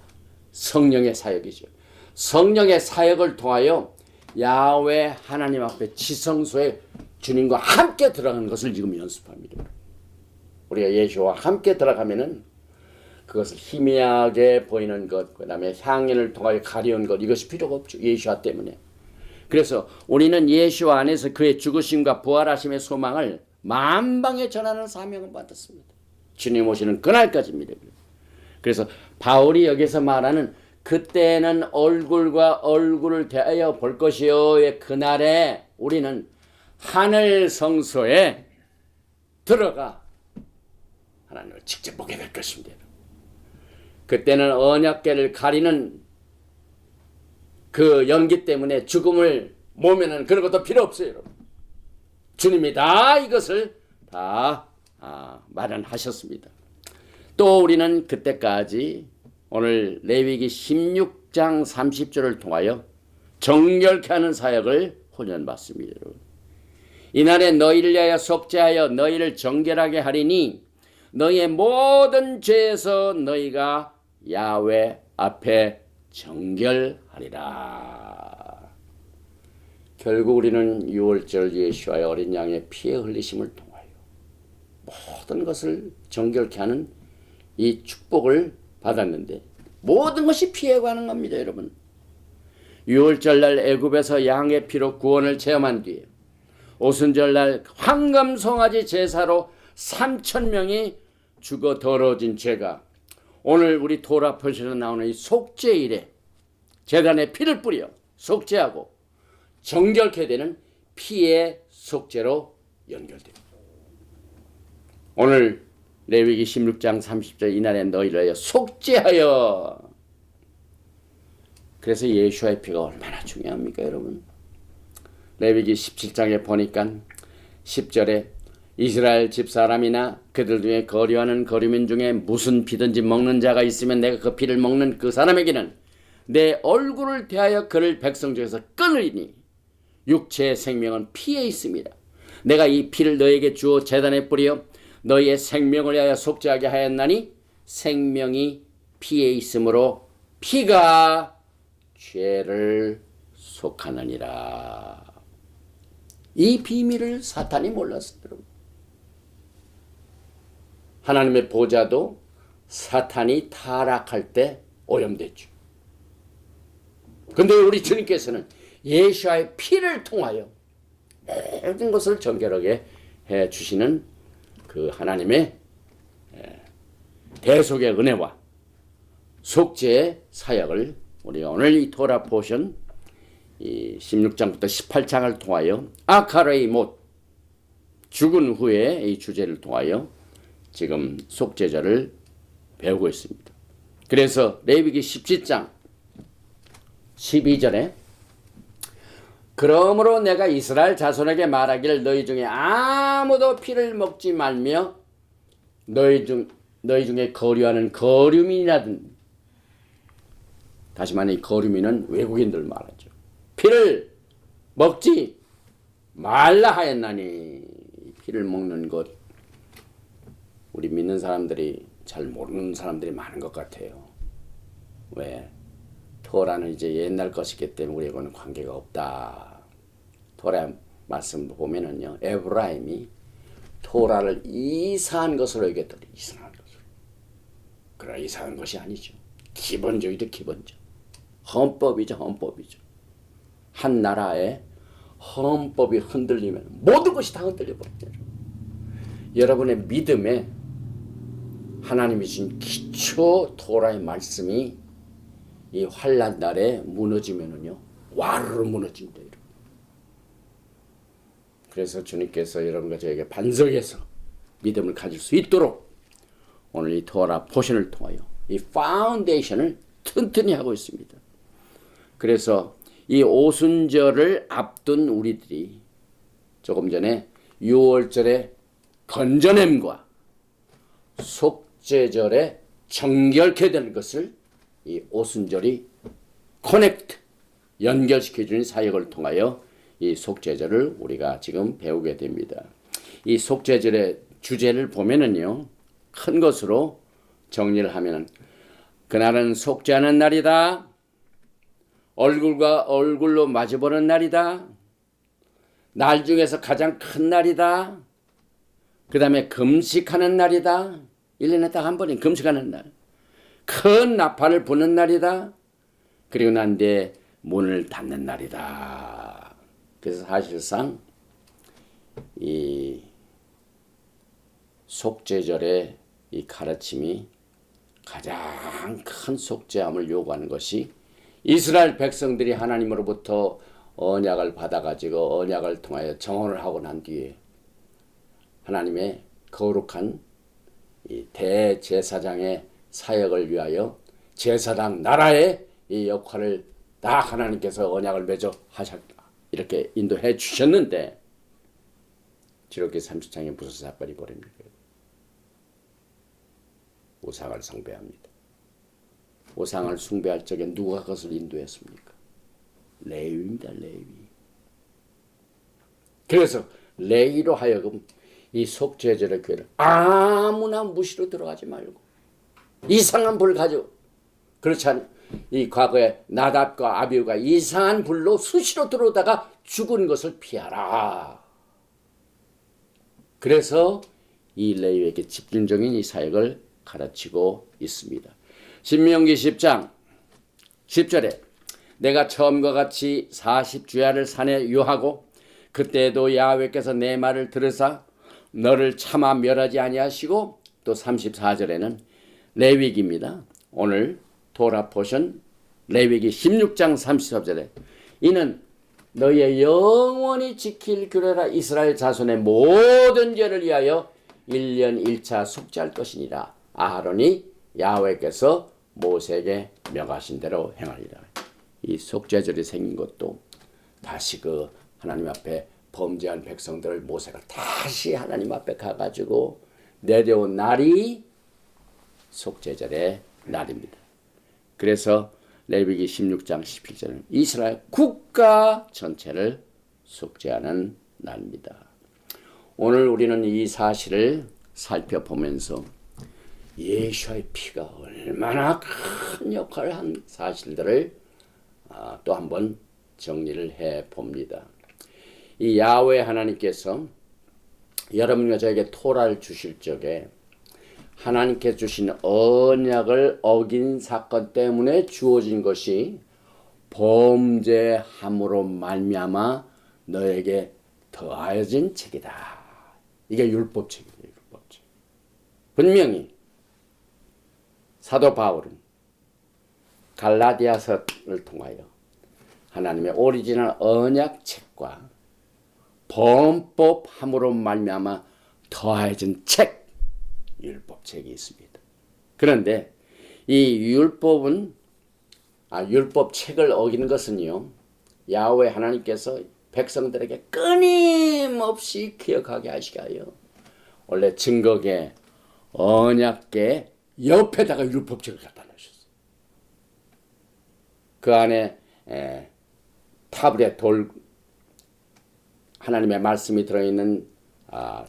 [SPEAKER 1] 성령의 사역이죠. 성령의 사역을 통하여 야훼 하나님 앞에 지성소에 주님과 함께 들어가는 것을 지금 연습합니다. 우리가 예수와 함께 들어가면은 그것을 희미하게 보이는 것, 그 다음에 향연을 통하여 가려운 것, 이것이 필요가 없죠. 예수와 때문에. 그래서 우리는 예수와 안에서 그의 죽으심과 부활하심의 소망을 만방에 전하는 사명을 받았습니다. 주님 오시는 그날까지입니다. 그래서 바울이 여기서 말하는 그때는 얼굴과 얼굴을 대하여 볼 것이요의 그날에 우리는 하늘 성소에 들어가 하나님을 직접 보게 될 것입니다. 그때는 언약궤를 가리는 그 연기 때문에 죽음을 모면은 그런 것도 필요 없어요, 여러분. 주님이 다 이것을 다 마련하셨습니다. 또 우리는 그때까지 오늘 레위기 16장 30절을 통하여 정결케 하는 사역을 훈련받습니다. 이날에 너희를 위하여 속죄하여 너희를 정결하게 하리니 너희의 모든 죄에서 너희가 야훼 앞에 정결하리라. 결국 우리는 6월절 예수와의 어린 양의 피의 흘리심을 통하여 모든 것을 정결케 하는 이 축복을 받았는데, 모든 것이 피에 관한 겁니다, 여러분. 6월절날 애굽에서 양의 피로 구원을 체험한 뒤에 오순절날 황금 송아지 제사로 3,000명이 죽어 더러워진 죄가 오늘 우리 토라 표시로 나오는 이 속죄일에 제단에 피를 뿌려 속죄하고 정결케 되는 피의 속죄로 연결됩니다. 오늘 레위기 16장 30절 이날에 너희를 위하여 속죄하여. 그래서 예수의 피가 얼마나 중요합니까, 여러분? 레위기 17장에 보니까 10절에 이스라엘 집사람이나 그들 중에 거류하는 거류민 중에 무슨 피든지 먹는 자가 있으면 내가 그 피를 먹는 그 사람에게는 내 얼굴을 대하여 그를 백성 중에서 끊으리니 육체의 생명은 피에 있습니다. 내가 이 피를 너에게 주어 제단에 뿌려 너희의 생명을 위하여 속죄하게 하였나니 생명이 피에 있으므로 피가 죄를 속하느니라. 이 비밀을 사탄이 몰랐어요, 여러분. 하나님의 보좌도 사탄이 타락할 때 오염됐죠. 근데 우리 주님께서는 예수의 피를 통하여 모든 것을 정결하게 해 주시는 그 하나님의 대속의 은혜와 속죄의 사역을 우리가 오늘 이 토라 포션 이 16장부터 18장을 통하여 아카레이 못 죽은 후에 이 주제를 통하여 지금 속죄절을 배우고 있습니다. 그래서 레위기 17장 12절에 그러므로 내가 이스라엘 자손에게 말하기를 너희 중에 아무도 피를 먹지 말며 너희 중에 거류하는 거류민이라든 다시 말해 거류민은 외국인들 말하죠. 피를 먹지 말라 하였나니 피를 먹는 것 우리 믿는 사람들이 잘 모르는 사람들이 많은 것 같아요. 왜? 토라는 이제 옛날 것이기 때문에 우리하고는 관계가 없다. 토라 말씀 보면은요, 에브라임이 토라를 이상한 것으로 여겼더니 이상한 것으로. 그러나 이상한 것이 아니죠. 기본적이죠, 기본적. 헌법이죠, 헌법이죠. 한 나라의 헌법이 흔들리면 모든 것이 다 흔들려 버립니다. 여러분의 믿음에 하나님이 주신 기초 토라의 말씀이 이 환난 날에 무너지면은요 와르르 무너진다. 그래서 주님께서 여러분과 저에게 반석에서 믿음을 가질 수 있도록 오늘 이 토라 포션을 통하여 이 파운데이션을 튼튼히 하고 있습니다. 그래서 이 오순절을 앞둔 우리들이 조금 전에 6월절의 건져냄과 속죄절에 정결케 되는 것을 이 오순절이 커넥트 연결시켜주는 사역을 통하여 이 속죄절을 우리가 지금 배우게 됩니다. 이 속죄절의 주제를 보면은요 큰 것으로 정리를 하면은 그날은 속죄하는 날이다. 얼굴과 얼굴로 마주보는 날이다. 날 중에서 가장 큰 날이다. 그 다음에 금식하는 날이다. 1년에 딱 한 번인 금식하는 날. 큰 나팔을 부는 날이다. 그리고 난 뒤에 문을 닫는 날이다. 그래서 사실상 이 속죄절의 이 가르침이 가장 큰 속죄함을 요구하는 것이 이스라엘 백성들이 하나님으로부터 언약을 받아가지고 언약을 통하여 정언을 하고 난 뒤에 하나님의 거룩한 이 대제사장의 사역을 위하여 제사장 나라의 이 역할을 다 하나님께서 언약을 맺어 하셨다. 이렇게 인도해 주셨는데 지록기 30장에 무슨 사건이 벌입니까? 우상을 숭배합니다. 우상을 숭배할 적에 누가 그것을 인도했습니까? 레위입니다. 레위. 그래서 레위로 하여금 이 속죄절의 교회를 아무나 무시로 들어가지 말고 이상한 불 가지고 그렇지 않아요. 이 과거에 나답과 아비후가 이상한 불로 수시로 들어오다가 죽은 것을 피하라. 그래서 이 레위에게 집중적인 이 사역을 가르치고 있습니다. 신명기 10장 10절에 내가 처음과 같이 40주야를 산에 유하고 그때도 야훼께서 내 말을 들으사 너를 차마 멸하지 아니하시고 또 34절에는 레위기입니다. 오늘 토라 포션 레위기 16장 34절에 이는 너희의 영원히 지킬 규례라 이스라엘 자손의 모든 죄를 위하여 1년 1차 속죄할 것이니라. 아하론이 야훼께서 모세에게 명하신 대로 행하리라. 이 속죄절이 생긴 것도 다시 그 하나님 앞에 범죄한 백성들을 모세가 다시 하나님 앞에 가가지고 내려온 날이 속죄절의 날입니다. 그래서 레위기 16장 17절은 이스라엘 국가 전체를 속죄하는 날입니다. 오늘 우리는 이 사실을 살펴보면서 예수의 피가 얼마나 큰 역할을 한 사실들을 또 한번 정리를 해봅니다. 이 야훼 하나님께서 여러분과 저에게 토라를 주실 적에 하나님께 주신 언약을 어긴 사건 때문에 주어진 것이 범죄함으로 말미암아 너에게 더하여진 책이다. 이게 율법책이에요. 율법책. 분명히 사도 바울은 갈라디아서를 통하여 하나님의 오리지널 언약책과 범법함으로 말미암아 더해진 책, 율법책이 있습니다. 그런데 이 율법책을 어기는 것은요, 야훼 하나님께서 백성들에게 끊임없이 기억하게 하시게 하여 원래 증거계, 언약계 옆에다가 율법책을 갖다 놓으셨어요. 그 안에 타브렛 돌, 하나님의 말씀이 들어있는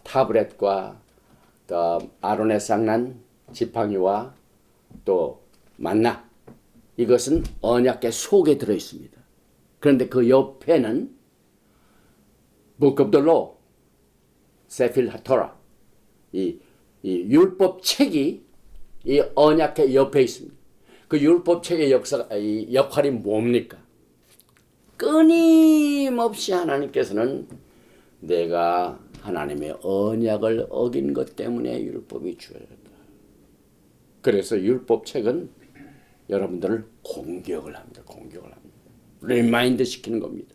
[SPEAKER 1] 타브렛과 또 아론의 쌍난 지팡이와 또 만나, 이것은 언약계 속에 들어있습니다. 그런데 그 옆에는 Book of the Law, 세필 하토라, 이 율법책이 이 언약계 옆에 있습니다. 그 율법책의 역할이 뭡니까? 끊임없이 하나님께서는 내가 하나님의 언약을 어긴 것 때문에 율법이 주어졌다. 그래서 율법책은 여러분들을 공격을 합니다. 리마인드 시키는 겁니다.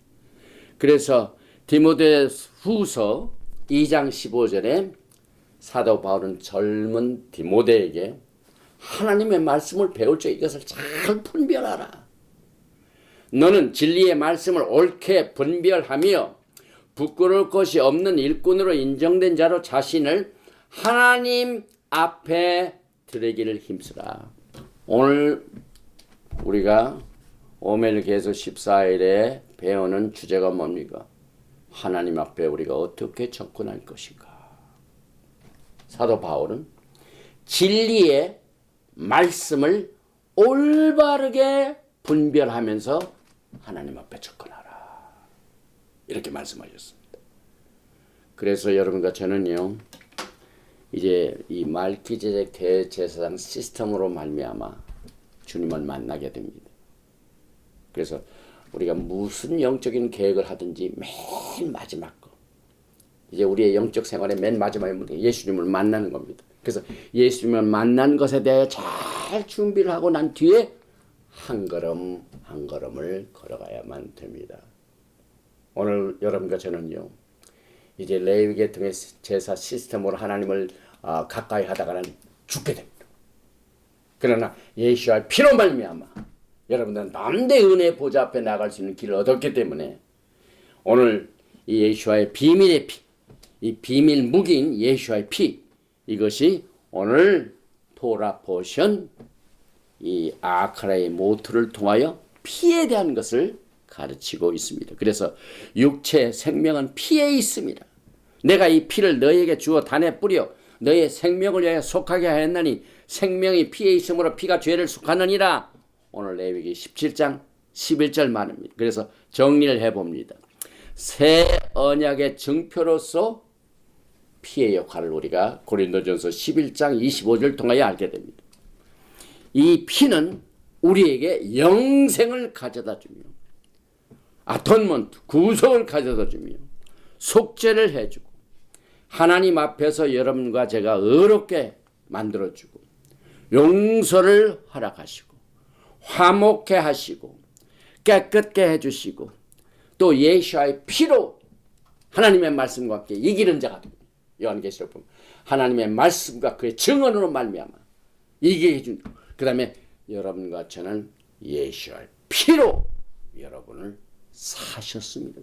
[SPEAKER 1] 그래서 디모데후서 2장 15절에 사도 바울은 젊은 디모데에게 하나님의 말씀을 배울 적 이것을 잘 분별하라. 너는 진리의 말씀을 옳게 분별하며 부끄러울 것이 없는 일꾼으로 인정된 자로 자신을 하나님 앞에 드리기를 힘쓰라. 오늘 우리가 오멜게서 14일에 배우는 주제가 뭡니까? 하나님 앞에 우리가 어떻게 접근할 것인가? 사도 바울은 진리의 말씀을 올바르게 분별하면서 하나님 앞에 접근하라, 이렇게 말씀하셨습니다. 그래서 여러분과 저는요, 이제 이 말기제적 대제사장 시스템으로 말미암아 주님을 만나게 됩니다. 그래서 우리가 무슨 영적인 계획을 하든지 맨 마지막 거, 이제 우리의 영적 생활의 맨 마지막에 예수님을 만나는 겁니다. 그래서 예수님을 만난 것에 대해 잘 준비를 하고 난 뒤에 한 걸음 한 걸음을 걸어가야만 됩니다. 오늘 여러분과 저는요, 이제 레위계통의 제사 시스템으로 하나님을 가까이 하다가는 죽게 됩니다. 그러나 예수와의 피로 말미암아 여러분들은 남대 은혜 보좌 앞에 나갈 수 있는 길을 얻었기 때문에 오늘 이 예수와의 비밀의 피, 이 비밀 무기인 예수와의 피, 이것이 오늘 토라 포션 이 아카라의 모토를 통하여 피에 대한 것을 가르치고 있습니다. 그래서 육체 생명은 피에 있습니다. 내가 이 피를 너에게 주어 단에 뿌려 너의 생명을 위하여 속하게 하였나니 생명이 피에 있으므로 피가 죄를 속하느니라. 오늘 레위기 17장 11절 말입니다. 그래서 정리를 해봅니다. 새 언약의 증표로서 피의 역할을 우리가 고린도전서 11장 25절 통하여 알게 됩니다. 이 피는 우리에게 영생을 가져다 주며 아톤먼트, 구속을 가져다 주며 속죄를 해주고 하나님 앞에서 여러분과 제가 의롭게 만들어주고 용서를 허락하시고 화목해 하시고 깨끗게 해주시고 또 예수의 피로 하나님의 말씀과 함께 이기는 자가 됩니다. 요한계시록 보면 하나님의 말씀과 그의 증언으로 말미암아 이기게 해준. 그 다음에 여러분과 저는 예수의 피로 여러분을 사셨습니다.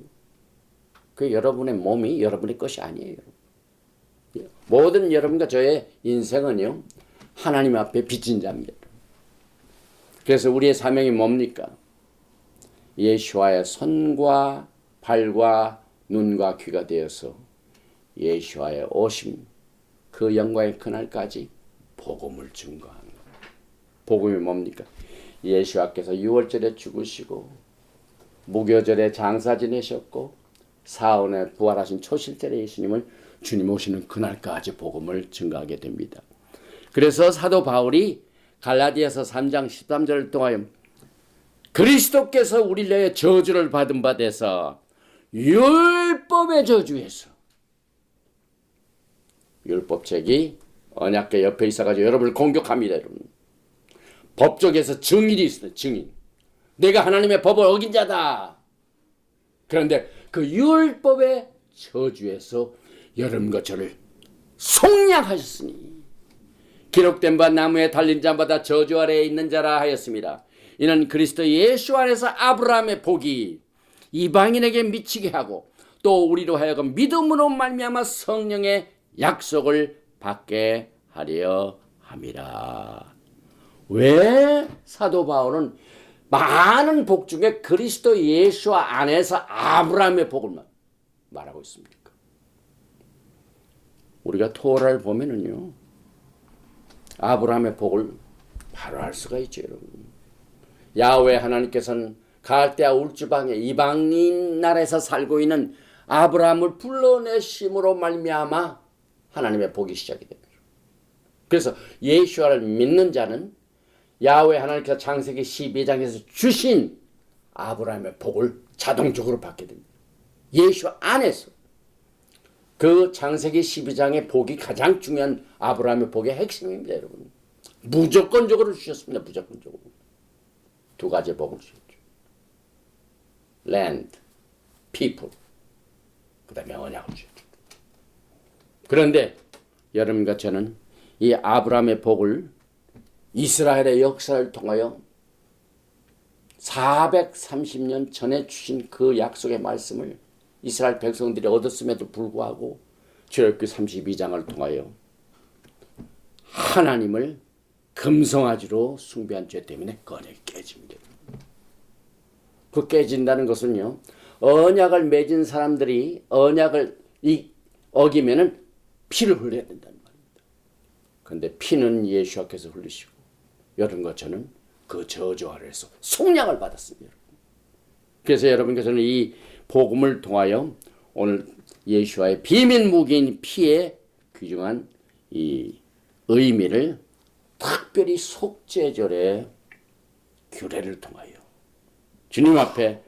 [SPEAKER 1] 그 여러분의 몸이 여러분의 것이 아니에요. 모든 여러분과 저의 인생은요, 하나님 앞에 빚진 자입니다. 그래서 우리의 사명이 뭡니까? 예수와의 손과 발과 눈과 귀가 되어서 예수와의 오심, 그 영광의 그날까지 복음을 증거하는 거예요. 복음이 뭡니까? 예수와께서 유월절에 죽으시고 무교절에 장사 지내셨고 사흘에 부활하신 초실절에 예수님을 주님 오시는 그날까지 복음을 증거하게 됩니다. 그래서 사도 바울이 갈라디아서 3장 13절을 통하여 그리스도께서 우리를 위해 저주를 받은 바 돼서 율법의 저주에서, 율법책이 언약궤 옆에 있어가지고 여러분을 공격합니다. 여러분. 법적에서 증인이 있어요. 증인. 내가 하나님의 법을 어긴 자다. 그런데 그 율법의 저주에서 여러분과 저를 속량하셨으니 기록된 바 나무에 달린 자마다 저주 아래에 있는 자라 하였습니다. 이는 그리스도 예수 안에서 아브라함의 복이 이방인에게 미치게 하고 또 우리로 하여금 믿음으로 말미암아 성령의 약속을 받게 하려 함이라. 왜 사도 바울은 많은 복 중에 그리스도 예수 안에서 아브라함의 복을 말하고 있습니까? 우리가 토라를 보면은요, 아브라함의 복을 바로 알 수가 있죠, 여러분. 야훼 하나님께서는 갈대아 울주방의 이방인 나라에서 살고 있는 아브라함을 불러내심으로 말미암아 하나님의 복이 시작이 됩니다. 그래서 예수를 믿는 자는 야훼 하나님께서 창세기 12장에서 주신 아브라함의 복을 자동적으로 받게 됩니다. 예수 안에서. 그 창세기 12장의 복이 가장 중요한 아브라함의 복의 핵심입니다, 여러분. 무조건적으로 주셨습니다. 무조건적으로. 두 가지 복을 주셨죠. land, people. 그 다음에 언약을 주셨죠. 그런데 여러분과 저는 이 아브라함의 복을 이스라엘의 역사를 통하여 430년 전에 주신 그 약속의 말씀을 이스라엘 백성들이 얻었음에도 불구하고 출애굽기 32장을 통하여 하나님을 금송아지로 숭배한 죄 때문에 언약이 깨집니다. 그 깨진다는 것은요, 언약을 맺은 사람들이 언약을 어기면은 피를 흘려야 된다는 말입니다. 그런데 피는 예수께서 흘리시고 여러분과 저는 그 저주 아래에서 속량을 받았습니다. 그래서 여러분께서는 이 복음을 통하여 오늘 예수와의 비밀 무기인 피의 귀중한 이 의미를 특별히 속죄절의 규례를 통하여 주님 앞에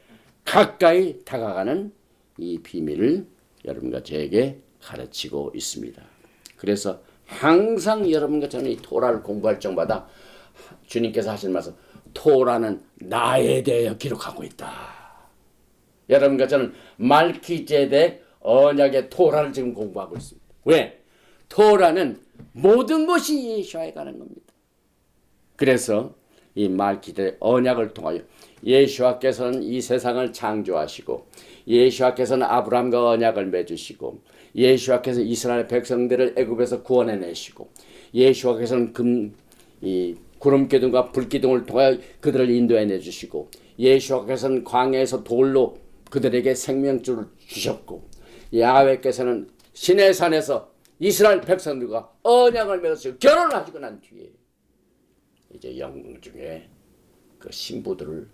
[SPEAKER 1] 가까이 다가가는 이 비밀을 여러분과 저에게 가르치고 있습니다. 그래서 항상 여러분과 저는 이 토라를 공부할 적마다 주님께서 하신 말씀, 토라는 나에 대하여 기록하고 있다. 여러분과 저는 말기제덱 언약의 토라를 지금 공부하고 있습니다. 왜? 토라는 모든 것이 예수와에 관한 겁니다. 그래서 이 말기제덱 언약을 통하여 예수께서는 이 세상을 창조하시고 예수께서는 아브라함과 언약을 맺으시고 예수께서 이스라엘 백성들을 애굽에서 구원해내시고 예수께서는 구름기둥과 불기둥을 통하여 그들을 인도해내 주시고 예수께서는 광야에서 돌로 그들에게 생명줄을 주셨고 야훼께서는 시내산에서 이스라엘 백성들과 언약을 맺으시고 결혼을 하시고 난 뒤에 이제 영광 중에 그 신부들을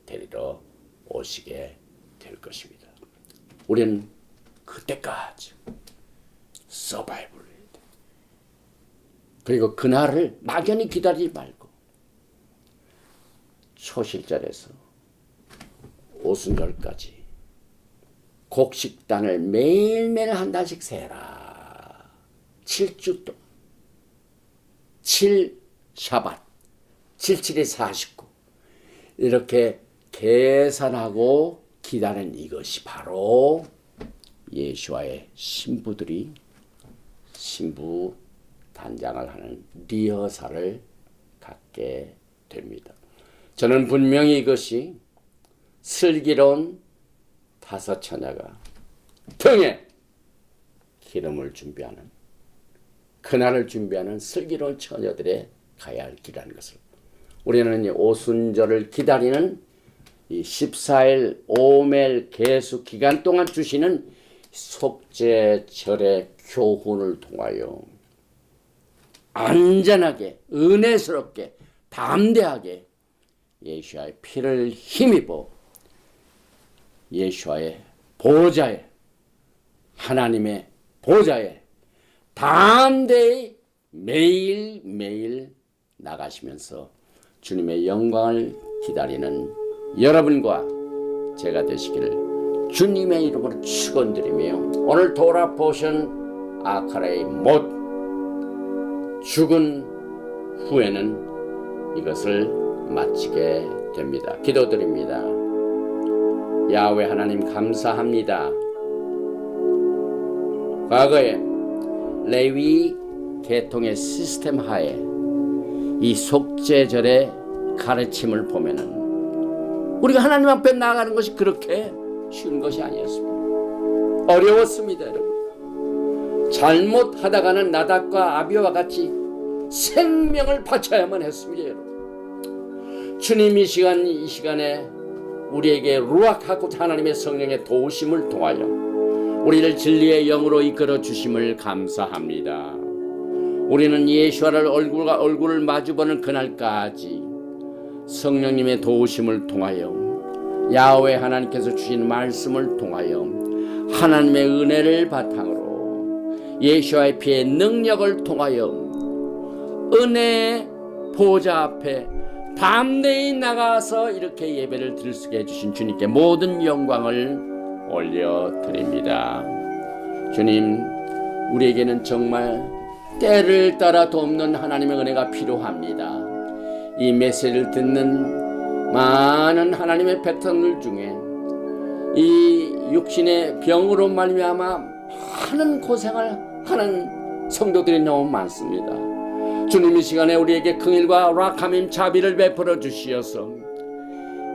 [SPEAKER 1] 데리러 오시게 될 것입니다. 우리는 그때까지 서바이벌을 해야 돼. 그리고 그날을 막연히 기다리지 말고 초실절에서 오순절까지 곡식단을 매일매일 한 달씩 세라. 7주 동안 7샤밧 77이 49 이렇게 계산하고 기다리는 이것이 바로 예수와의 신부들이 신부 단장을 하는 리허설을 갖게 됩니다. 저는 분명히 이것이 슬기로운 다섯 처녀가 등에 기름을 준비하는 그날을 준비하는 슬기로운 처녀들의 가야 할 길이라는 것을 우리는 이 오순절을 기다리는 이 14일 오멜 계수 기간 동안 주시는 속죄절의 교훈을 통하여 안전하게 은혜스럽게 담대하게 예수와의 피를 힘입어 예수와의 보좌에 하나님의 보좌에 담대히 매일매일 나가시면서 주님의 영광을 기다리는 여러분과 제가 되시기를 주님의 이름으로 축원드리며 오늘 돌아보신 아카라의 못 죽은 후에는 이것을 마치게 됩니다. 기도드립니다. 야훼 하나님 감사합니다. 과거에 레위 계통의 시스템 하에 이 속죄절의 가르침을 보면은 우리가 하나님 앞에 나아가는 것이 그렇게 쉬운 것이 아니었습니다. 어려웠습니다, 여러분. 잘못하다가는 나답과 아비와 같이 생명을 바쳐야만 했습니다, 여러분. 주님 이 시간에 우리에게 루아크하고자 하나님의 성령의 도우심을 통하여 우리를 진리의 영으로 이끌어 주심을 감사합니다. 우리는 예수와를 얼굴과 얼굴을 마주보는 그날까지 성령님의 도우심을 통하여 야훼 하나님께서 주신 말씀을 통하여 하나님의 은혜를 바탕으로 예수와의 피의 능력을 통하여 은혜의 보좌 앞에 담대히 나가서 이렇게 예배를 드릴 수 있게 해주신 주님께 모든 영광을 올려드립니다. 주님, 우리에게는 정말 때를 따라 돕는 하나님의 은혜가 필요합니다. 이 메시지를 듣는 많은 하나님의 백성들 중에 이 육신의 병으로 말미암아 많은 고생을 하는 성도들이 너무 많습니다. 주님 이 시간에 우리에게 긍휼과 락함임 자비를 베풀어 주시어서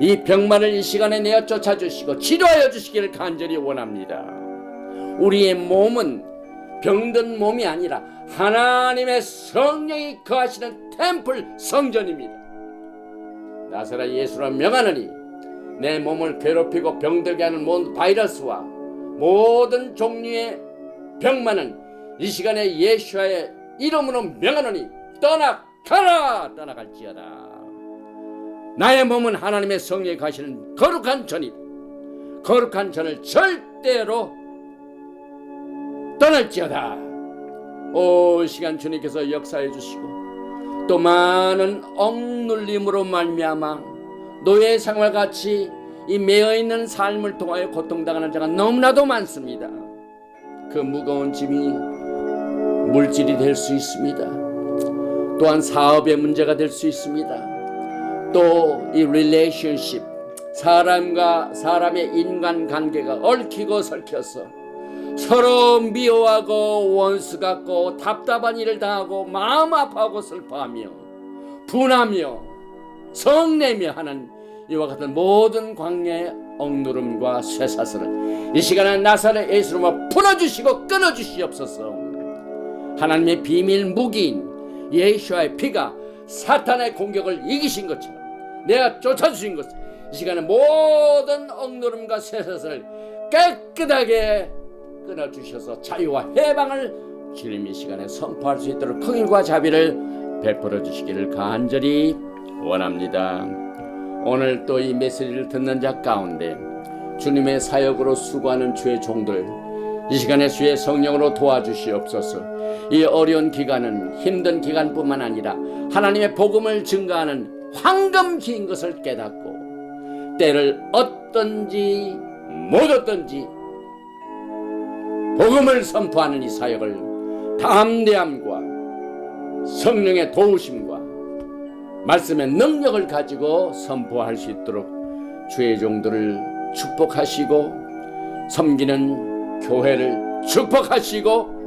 [SPEAKER 1] 이 병만을 이 시간에 내어 쫓아주시고 치료하여 주시기를 간절히 원합니다. 우리의 몸은 병든 몸이 아니라 하나님의 성령이 거하시는 템플 성전입니다. 나사렛 예수라 명하노니 내 몸을 괴롭히고 병들게 하는 모든 바이러스와 모든 종류의 병만은 이 시간에 예수의 이름으로 명하노니 떠나갈지어다. 나의 몸은 하나님의 성령이 가시는 거룩한 전이다. 거룩한 전을 절대로 떠날지어다. 오 시간 주님께서 역사해 주시고 또 많은 억눌림으로 말미암아 노예 생활같이 이 매어있는 삶을 통하여 고통당하는 자가 너무나도 많습니다. 그 무거운 짐이 물질이 될 수 있습니다. 또한 사업의 문제가 될 수 있습니다. 또 이 relationship, 사람과 사람의 인간관계가 얽히고 설켜서 서로 미워하고 원수 같고 답답한 일을 당하고 마음 아파하고 슬퍼하며 분하며 성내며 하는 이와 같은 모든 광야의 억누름과 쇠사슬을 이 시간에 나사렛 예수로 풀어주시고 끊어주시옵소서. 하나님의 비밀 무기인 예수와의 피가 사탄의 공격을 이기신 것처럼 내가 쫓아주신 것을 이 시간에 모든 억누름과 쇠사슬을 깨끗하게 끊어주셔서 자유와 해방을 주님 이 시간에 선포할 수 있도록 긍휼과 자비를 베풀어 주시기를 간절히 원합니다. 오늘 또 이 메시지를 듣는 자 가운데 주님의 사역으로 수고하는 주의 종들 이 시간에 주의 성령으로 도와주시옵소서. 이 어려운 기간은 힘든 기간뿐만 아니라 하나님의 복음을 증거하는 황금기인 것을 깨닫고 때를 얻든지 못 얻든지 복음을 선포하는 이 사역을 담대함과 성령의 도우심과 말씀의 능력을 가지고 선포할 수 있도록 주의 종들을 축복하시고 섬기는 교회를 축복하시고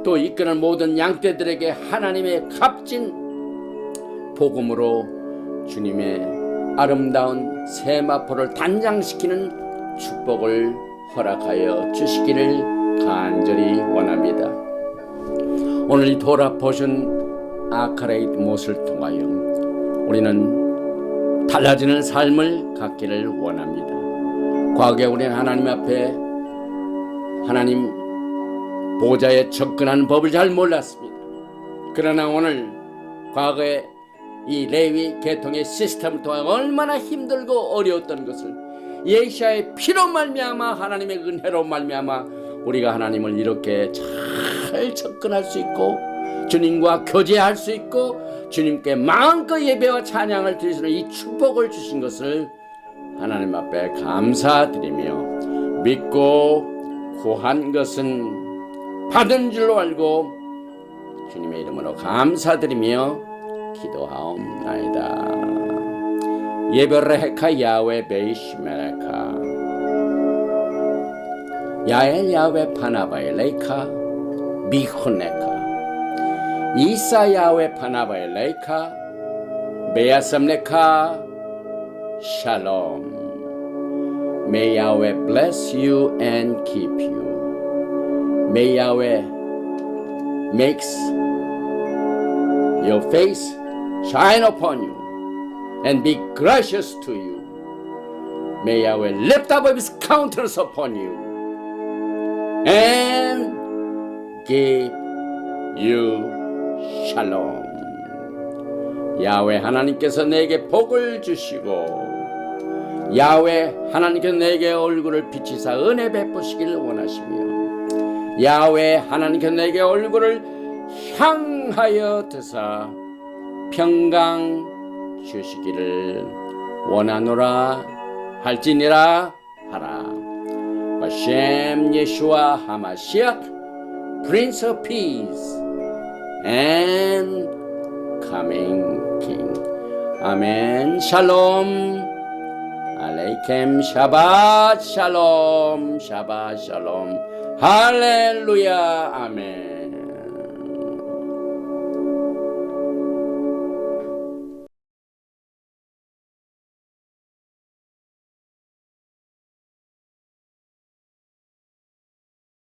[SPEAKER 1] 또 이끄는 모든 양떼들에게 하나님의 값진 복음으로 주님의 아름다운 세마포를 단장시키는 축복을 허락하여 주시기를 간절히 원합니다. 오늘 이 돌아보신 아카레이트 못을 통하여 우리는 달라지는 삶을 갖기를 원합니다. 과거에 우리는 하나님 앞에 하나님 보좌에 접근하는 법을 잘 몰랐습니다. 그러나 오늘 과거에 이 레위 계통의 시스템을 통해 얼마나 힘들고 어려웠던 것을 예시아의 피로 말미암아 하나님의 은혜로 말미암아 우리가 하나님을 이렇게 잘 접근할 수 있고 주님과 교제할 수 있고 주님께 마음껏 예배와 찬양을 드릴 수 있는 이 축복을 주신 것을 하나님 앞에 감사드리며 믿고 구한 것은 받은 줄로 알고 주님의 이름으로 감사드리며 기도하옵나이다. 예베레카 야외 베이시메레카 야엘 야외 파나바의 레이카 미호네카 이사 야외 파나바의 레이카 베야삼네카 샬롬. May Yahweh bless you and keep you. May Yahweh makes your face shine upon you and be gracious to you. May Yahweh lift up his countenance upon you and give you shalom. 야훼 하나님께서 내게 복을 주시고 야훼 하나님께서 내게 얼굴을 비치사 은혜 베푸시기를 원하시며 야훼 하나님께서 내게 얼굴을 향하여 드사 평강 주시기를 원하노라 할지니라 하라. 바셈 예슈아 하마시ach Prince of Peace and Coming King. 아멘. 샬롬 알레이켐. 샤ባት 샬롬. 샤ባት 샬롬. 할렐루야. 아멘.